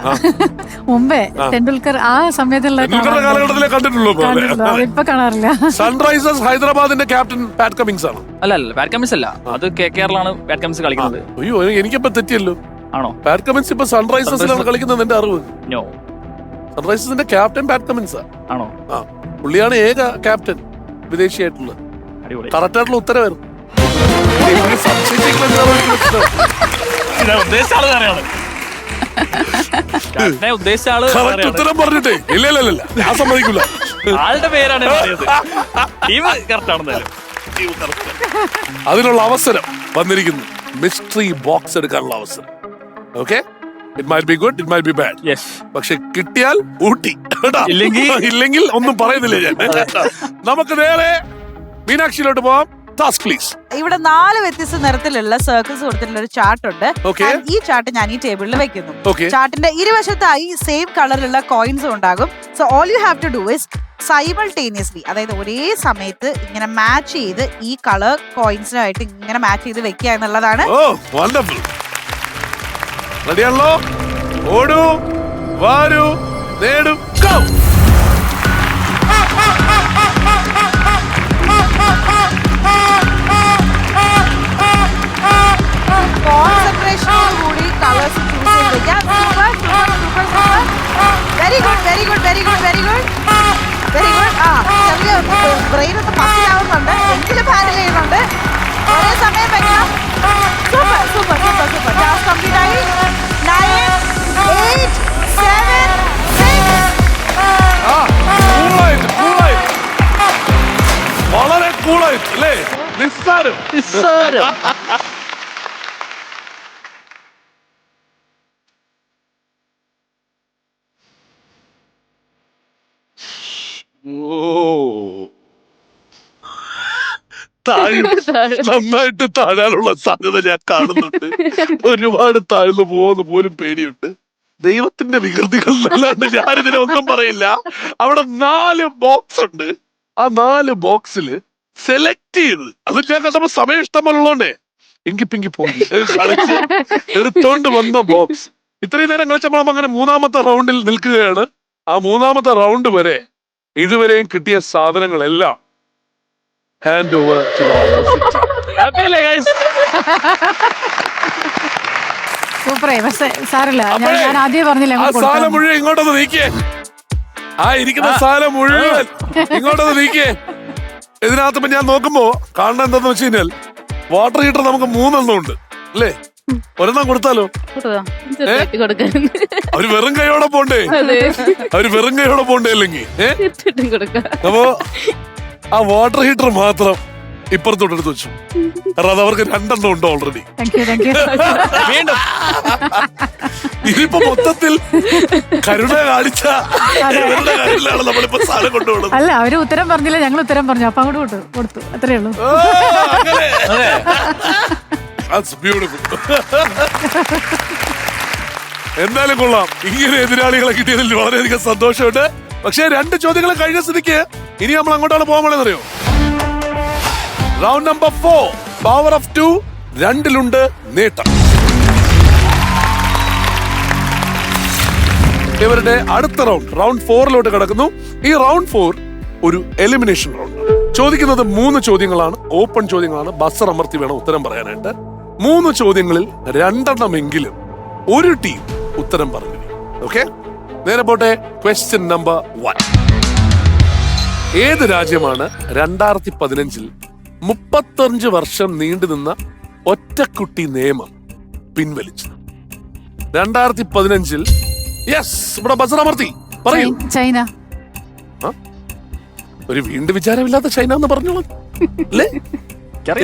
മുമ്പേ ടെണ്ടുൽക്കർ ആ സമയത്തുള്ള കാലഘട്ടത്തിലെ കണ്ടിട്ടുള്ളൂ. ഇപ്പൊ കാണാറില്ല. സൺറൈസേഴ്സ് ഹൈദരാബാദിന്റെ ക്യാപ്റ്റൻ പാറ്റ് കമ്മിങ്സ് ആണ്. അല്ല, പാറ്റ് കമ്മിൻസ് അല്ല, അത് KKR-ലാണ് പാറ്റ് കമ്മിൻസ് കളിക്കുന്നത്. അയ്യോ, എനിക്കിപ്പോ തെറ്റിയല്ലോ. ആണോ? പാറ്റ് കമ്മിൻസ് ഇപ്പൊ സൺറൈസേഴ്സിലാണ് കളിക്കുന്നത് എന്റെ അറിവ്. നോ, സൺറൈസേഴ്സിന്റെ ക്യാപ്റ്റൻ പാറ്റ് കമ്മിൻസ് ആണോ? പുള്ളിയാണ് ഏക ക്യാപ്റ്റൻ വിദേശിയായിട്ടുള്ളത്. അടിപൊളി. കറക്റ്റ് ആയിട്ടുള്ള ഉത്തരവായിരുന്നു. ചേട്ടനെ ഉദ്ദേശിച്ച ആള് കറക്റ്റ് വേറെയാണ്. ഉത്തരം പറഞ്ഞിട്ടേ ഇല്ല ഞാൻ സമ്മതിക്കില്ല. ആളുടെ പേരാണ് പറഞ്ഞത്. ടീം കറക്റ്റ് ആണെന്നാലും. അതിനുള്ള അവസരം വന്നിരിക്കുന്നു. മിസ്റ്ററി ബോക്സ് എടുക്കാനുള്ള അവസരം. Okay, it might be good, it might be bad. Yes. പക്ഷെ കിട്ടിയാൽ ഊട്ടി, കേട്ടോ? ഇല്ലെങ്കിൽ ഒന്നും പറയുന്നില്ല ഞാൻ. നമുക്ക് നേരെ മീനാക്ഷിയിലോട്ട് പോവാം. Task please. ഇവിടെ 4 വ്യത്യസ്ത നിറത്തിലുള്ള സർക്കിൾസ് കൊടുത്തിട്ടുള്ള ഒരു ചാർട്ട് ഉണ്ട്. Okay. And ഈ ചാർട്ട് ഞാൻ ഈ ടേബിളിൽ വെക്കുന്നു. Okay. ചാർട്ടിന്റെ ഇരുവശത്തായി സെയിം കളറിലുള്ള കോയിൻസ് ഉണ്ടാകും. So all you have to do is simultaneously, അതായത് ഒരേ സമയത്ത് ഇങ്ങനെ മാച്ച് ചെയ്ത് ഈ കളർ കോയിൻസിനായിട്ട് ഇങ്ങനെ മാച്ച് ചെയ്ത് വെക്കുക എന്നുള്ളതാണ്. ഓ വണ്ടർഫുൾ. റെഡിയാണല്ലോ? ഓടൂ, വാരൂ, നേടൂ, ഗോ. കോൺസെൻട്രേഷനോടുകൂടി കളേഴ്സ് ചൂസ് ചെയ്ത് വെക്കാം. Very good, very good, very good, very good, very good. ആ ചെറിയ ബ്രെയിൻ ഒന്ന് പസിലാവുന്നുണ്ട്, എങ്കിലും ഹാൻഡിൽ ചെയ്യുന്നുണ്ട്. ഒരേ സമയം വെക്കണം. Super super super super. Task complete ആയി. 9, 8, 7, 6. വളരെ കൂളായിട്ട് അല്ലേ? നിസ്സാരം. നന്നായിട്ട് താഴാനുള്ള സാധ്യത ഞാൻ കാണുന്നുണ്ട്. ഒരുപാട് താഴ്ന്നു പോകുന്ന പോലും പേടിയുണ്ട്. ദൈവത്തിന്റെ വികൃതികൾ അല്ലാണ്ട് ഞാനിതിനെ ഒന്നും പറയില്ല. അവിടെ 4 ബോക്സ് ഉണ്ട്. ആ 4 ബോക്സിൽ സെലക്ട് ചെയ്ത്, അത് ഞാൻ കണ്ടപ്പോ സമയം ഇഷ്ടമുള്ളതുകൊണ്ടേ എങ്കി പിങ്കി പോയി കളിച്ച് എടുത്തോണ്ട് വന്ന ബോക്സ്. ഇത്രയും നേരം കളിച്ചപ്പോൾ അങ്ങനെ 3ാമത്തെ റൗണ്ടിൽ നിൽക്കുകയാണ്. ആ 3ാമത്തെ റൗണ്ട് വരെ ഇതുവരെയും കിട്ടിയ സാധനങ്ങളെല്ലാം ഹാൻഡ് ഓവർ. സൂപ്പറായി. പക്ഷെ സാറില്ല, ഞാൻ ആദ്യം പറഞ്ഞില്ല ആ സാധനം മുഴുവൻ ഇങ്ങോട്ടൊന്ന് നീക്കിയേ. ആ ഇരിക്കുന്ന സാധനം മുഴുവൻ ഇങ്ങോട്ടൊന്ന് നീക്കിയേ. ഇതിനകത്ത് ഇപ്പൊ ഞാൻ നോക്കുമ്പോ കാണുന്ന എന്താന്ന് വെച്ച് കഴിഞ്ഞാൽ വാട്ടർ ഹീറ്റർ നമുക്ക് 3 ഉണ്ട് അല്ലേ? ഒരെണ്ണം കൊടുത്താലോ? അവര് വെറും കൈയോടെ പോണ്ടേ? അല്ലെങ്കിൽ അപ്പോ ആ വാട്ടർ ഹീറ്റർ മാത്രം ഇപ്പുറത്തോട്ട് എടുത്ത് വെച്ചു. കാരണം അത് അവർക്ക് 2 ഉണ്ട് ഓൾറെഡി. ഇതിപ്പോ മൊത്തത്തിൽ കരുണ കാണിച്ച കാര്യത്തിലാണ് നമ്മളിപ്പോ സാധനം കൊണ്ടുപോകുന്നത്. അല്ല, അവര് ഉത്തരം പറഞ്ഞില്ല, ഞങ്ങൾ ഉത്തരം പറഞ്ഞു, അപ്പൊ അങ്ങോട്ട് കൊടുത്തു, അത്രേ ഉള്ളൂ. എന്തായാലും കൊള്ളാം. ഇങ്ങനെ എതിരാളികളെ കിട്ടിയതിൽ വളരെയധികം സന്തോഷമുണ്ട്. പക്ഷേ 2 ചോദ്യങ്ങൾ കഴിഞ്ഞ സ്ഥിതിക്ക് ഇനി നമ്മൾ അങ്ങോട്ടാണ് പോകാൻ പോണെന്നറിയോ? Round number 4, power of 2. 2ലുണ്ട് നേട്ടം. ഇവരുടെ അടുത്ത റൗണ്ട് 4ലോട്ട് കിടക്കുന്നു. ഈ റൗണ്ട് 4 ഒരു എലിമിനേഷൻ റൗണ്ട്. ചോദിക്കുന്നത് 3 ചോദ്യങ്ങളാണ്. ഓപ്പൺ ചോദ്യങ്ങളാണ്. ബസർ അമർത്തി വേണം ഉത്തരം പറയാനായിട്ട്. 3 ചോദ്യങ്ങളിൽ 2എണ്ണമെങ്കിലും ഒരു ടീം ഉത്തരം പറഞ്ഞു. ഓക്കെ, നേരെ പോട്ടെ. Question number 1. ഏത് രാജ്യമാണ് 2015-ൽ 35 വർഷം നീണ്ടുനിന്ന ഒറ്റക്കുട്ടി നിയമം പിൻവലിച്ചത്? 2015-ൽ. യെസ്, ഇവിടെ ബസർ അമർത്തി പറയൂ. ചൈന. ഒരു വീണ്ടും വിചാരമില്ലാത്ത ചൈന എന്ന് പറഞ്ഞോളൂ അല്ലേ?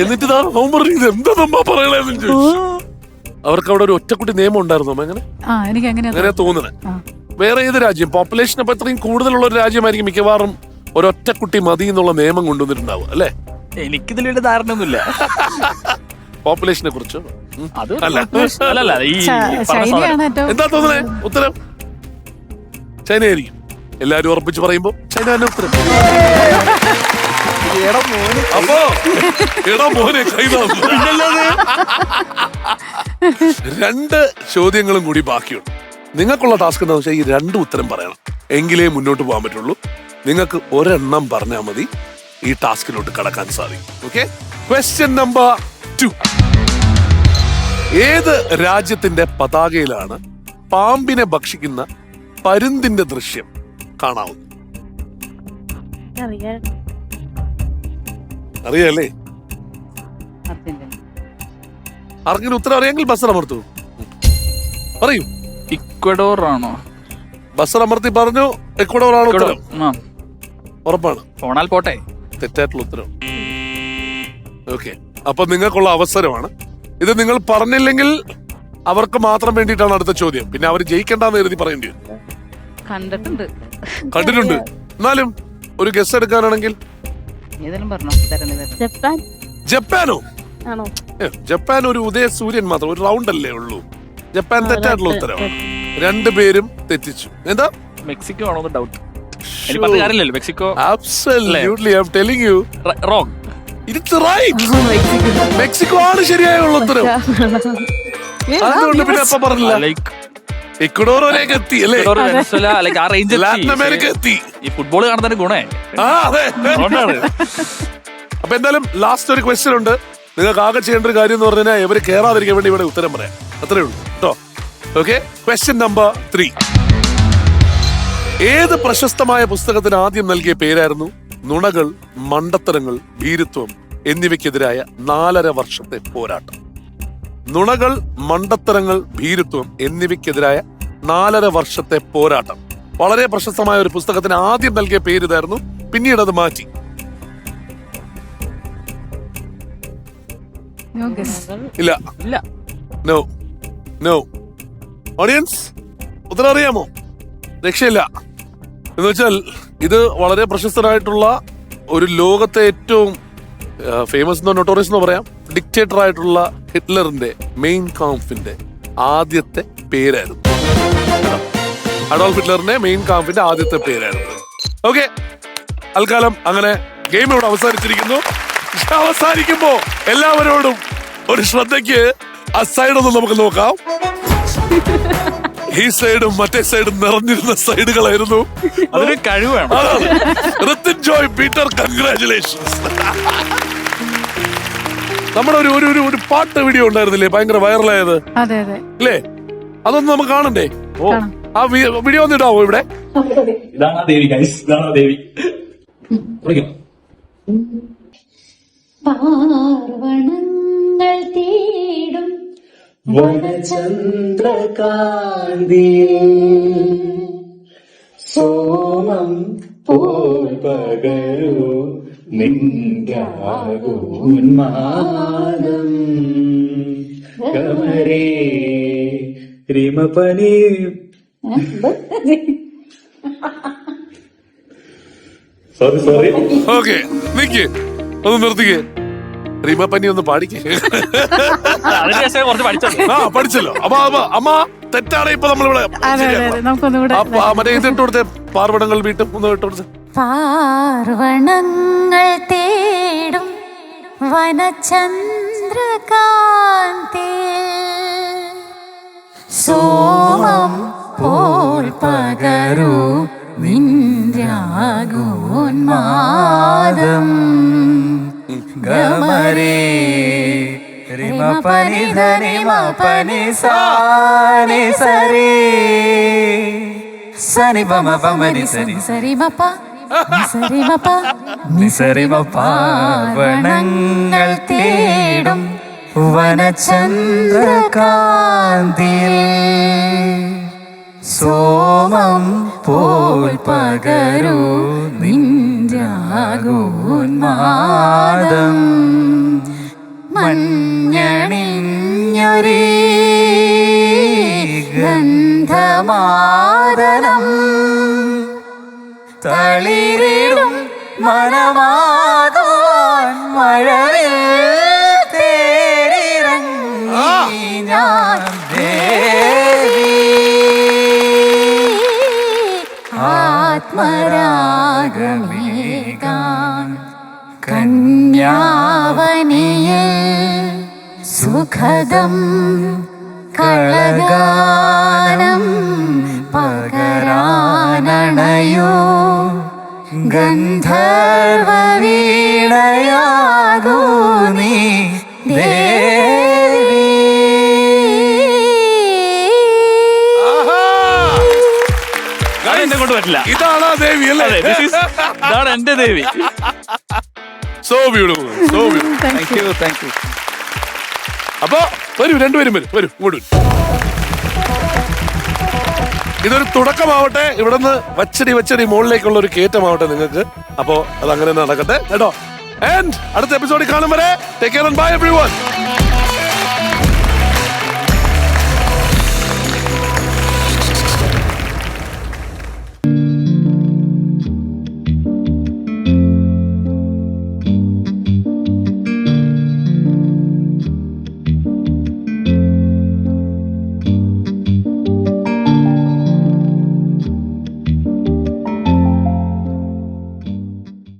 എന്നിട്ട് എന്താ നമ്മ പറയണേന്ന് ചോദിച്ചു. അവർക്ക് അവിടെ ഒരു ഒറ്റക്കുട്ടി നിയമം ഉണ്ടായിരുന്നു. എനിക്ക് അങ്ങനെ തോന്നുന്നത്. വേറെ ഏത് രാജ്യം പോപ്പുലേഷൻ അപ്പൊ ഇത്രയും കൂടുതലുള്ള ഒരു രാജ്യമായിരിക്കും മിക്കവാറും ഒരൊറ്റക്കുട്ടി മതി എന്നുള്ള നിയമം കൊണ്ടുവന്നിട്ടുണ്ടാവും അല്ലേ? എനിക്കിതിലൊരു ധാരണയൊന്നുമില്ല പോപ്പുലേഷനെ കുറിച്ച്. എന്താ തോന്നുന്നേ? ഉത്തരം ചൈന ആയിരിക്കും. എല്ലാരും ഉറപ്പിച്ച് പറയുമ്പോ ചൈന തന്നെ ഉത്തരം. അപ്പോ മോനെ കൈതാന്നു. 2 ചോദ്യങ്ങളും കൂടി ബാക്കിയുണ്ട്. നിങ്ങൾക്കുള്ള ടാസ്ക് എന്താണെന്ന് വെച്ചാൽ ഈ 2 ഉത്തരം പറയണം. എങ്കിലേ മുന്നോട്ട് പോകാൻ പറ്റുള്ളൂ. നിങ്ങൾക്ക് ഒരെണ്ണം പറഞ്ഞാൽ മതി ഈ ടാസ്കിലോട്ട് കടക്കാൻ സാധിക്കും. Okay, question number 2. ഏത് രാജ്യത്തിന്റെ പതാകയിലാണ് പാമ്പിനെ ഭക്ഷിക്കുന്ന പരുന്തിന്റെ ദൃശ്യം കാണാവുന്നത്? അറിയാലേ? ആർക്കെങ്കിലും ഉത്തരം അറിയാമെങ്കിൽ ബസർ അമർത്തു. പറയൂ. ഇക്വഡോർ ആണോ? ബസർ അമർത്തി പറഞ്ഞു എക്വഡോർ ആണ് ഉത്തരം. ഉറപ്പാണ്? പോണാൽ പോട്ടെ. തെറ്റായിട്ടുള്ള ഉത്തരം. ഓക്കെ, അപ്പൊ നിങ്ങൾക്കുള്ള അവസരമാണ്. ഇത് നിങ്ങൾ പറഞ്ഞില്ലെങ്കിൽ അവർക്ക് മാത്രം വേണ്ടിയിട്ടാണ് അടുത്ത ചോദ്യം. പിന്നെ അവർ ജയിക്കണ്ടെന്ന് കരുതി പറയേണ്ടി വരും. കണ്ടിട്ടുണ്ട്. എന്നാലും ഒരു ഗസ് എടുക്കാനാണെങ്കിൽ ജപ്പാൻ ജപ്പാനോ? ആണോ? ജപ്പാൻ ഒരു ഉദയ സൂര്യൻ മാത്രം, ഒരു റൗണ്ട് അല്ലേ ഉള്ളൂ. ജപ്പാൻ തെറ്റായിട്ടുള്ള ഉത്തരവാണ്. രണ്ടുപേരും തെറ്റിച്ചു. എന്താ? മെക്സിക്കോ ആണോ ഡൗട്ട്. കാര്യമില്ലല്ലോ Mexico. Absolutely, I'm telling you. Wrong. It's right. Mexico ആണ് ശരിയായുള്ള ഉത്തരം. അതുകൊണ്ട് പിന്നെ അപ്പൊ പറഞ്ഞില്ല. ഇക്വഡോർ വരെയൊക്കെ എത്തി അല്ലേ? ലാറ്റിൻ അമേരിക്ക എത്തി. ഈ ഫുട്ബോൾ കാണുന്നതിന് ഗുണേ. അതെ. അപ്പൊ എന്തായാലും ലാസ്റ്റ് ഒരു ക്വസ്റ്റ്യൻ ഉണ്ട്. നിങ്ങൾക്ക് ആകെ ചെയ്യേണ്ട ഒരു കാര്യം എന്ന് പറഞ്ഞാൽ ഇവര് കേറാതിരിക്കാൻ വേണ്ടി ഇവിടെ ഉത്തരം പറയാം. അത്രേ ഉള്ളൂ കേട്ടോ. Okay, question number 3. ഏത് പ്രശസ്തമായ പുസ്തകത്തിന് ആദ്യം നൽകിയ പേരായിരുന്നു നുണകൾ, മണ്ടത്തരങ്ങൾ, ഭീരുത്വം എന്നിവയ്ക്കെതിരായ 4.5 വർഷത്തെ പോരാട്ടം? നുണകൾ, മണ്ടത്തരങ്ങൾ, ഭീരുത്വം എന്നിവയ്ക്കെതിരായ 4.5 വർഷത്തെ പോരാട്ടം. വളരെ പ്രശസ്തമായ ഒരു പുസ്തകത്തിന് ആദ്യം നൽകിയ പേര് ഇതായിരുന്നു, പിന്നീട് അത് മാറ്റി. ഇല്ല. No no. ഓഡിയൻസ് ഉത്തരം അറിയാമോ? രക്ഷയില്ല. എന്ന് വെച്ചാൽ ഇത് വളരെ പ്രശസ്തനായിട്ടുള്ള ഒരു ലോകത്തെ ഏറ്റവും ഫേമസ് നൊട്ടോറിയസ് എന്ന് പറയാം, ഡിക്റ്റേറ്റർ ആയിട്ടുള്ള ഹിറ്റ്ലറിന്റെ മെയിൻ കാംഫിന്റെ ആദ്യത്തെ പേരായിരുന്നു. അഡോൾഫ് ഹിറ്റ്ലറിന്റെ മെയിൻ കാംഫിന്റെ ആദ്യത്തെ പേരായിരുന്നു. ഓക്കെ, തൽക്കാലം അങ്ങനെ ഗെയിം ഇവിടെ അവസാനിച്ചിരിക്കുന്നു. അവസാനിക്കുമ്പോ എല്ലാവരോടും ഒരു ശ്രദ്ധയ്ക്ക് ആ സൈഡൊന്ന് നമുക്ക് നോക്കാം. ഈ സൈഡും മറ്റേ സൈഡും നിറഞ്ഞിരുന്ന സൈഡുകളായിരുന്നു. അതൊരു കഴിവാണ്. ഋത്തിൻ ജോയ് പീറ്റർ, കൺഗ്രാറ്റുലേഷൻസ്. നമ്മുടെ ഒരു പാട്ട് വീഡിയോ ഉണ്ടായിരുന്നില്ലേ, ഭയങ്കര വൈറലായത് അല്ലേ? അതൊന്നും നമുക്ക് കാണണ്ടേ? ആ വീഡിയോ ഒന്ന് ഇടാവോ ഇവിടെ? ഇതാണ് ദേവി ഗൈസ്, ഇതാണ് ദേവി. പാർവണങ്ങൾ തേടും വനചന്ദ്രകാന്തി സോമം പോൽ പകരൂ നിന്റാകുന്മാനം കമരേ രിമപനി. സോറി. ഓക്കെ, നിക്ക്, ഒന്ന് നിർത്തിക്കേ. റീമപ്പനി ഒന്ന് പാടിക്കേ. പഠിച്ചല്ലോ. അപ്പൊ അമ്മ തെറ്റാണ് ഇപ്പൊ നമ്മളിവിടെ. മറ്റേ ഇത് ഇട്ട് കൊടുത്തേ, പാർവണങ്ങൾ വീട്ടും ഒന്ന് ഇട്ട് കൊടുത്തേ. പാർവണങ്ങൾ തേടും വനചന്ദ്രകാന്തി സോമം പോൽ പകരൂ നിന്റാകുന്മാദം ഗമരേ രിമപനി ധനി മപനി സാനി സരി സനി പമ പമനി സരി സരി മപ സരി മപ നിസരി മപ. പാർവണങ്ങൾ തേടും വനചന്ദ്രകാന്തി സോമം പോൽ പകരൂ നിന്റാകുന്മാദം മഞ്ഞണിഞ്ഞൊരേ ഗന്ധമാദനം തളിരിടും മനമാകാൻ മഴവിൽ തേരിറങ്ങി ഞാൻ ദേവി ആത്മരാഗമേകാൻ കന്യാവനിയിൽ സുഖദം കളഗാനം പകരാനണയോ ഗന്ധർവ വീണയാകൂ നീ ദേവി. എന്നെ കൊണ്ട് പറ്റില്ല. ഇതാണ് ദേവി അല്ലേ? ഇതാണ് എന്റെ Devi. So beautiful, so beautiful. Thank you. അപ്പൊ വരൂ, രണ്ടുപേരും വരൂ, ഇങ്ങോട്ട് വരൂ. ഇതൊരു തുടക്കമാവട്ടെ, ഇവിടുന്ന് വച്ചടി മുകളിലേക്കുള്ള ഒരു കയറ്റമാവട്ടെ നിങ്ങൾക്ക്. അപ്പോ അതങ്ങനെ നടക്കട്ടെ കേട്ടോ. ആൻഡ് അടുത്ത എപ്പിസോഡിൽ കാണും വരെ take care and bye everyone.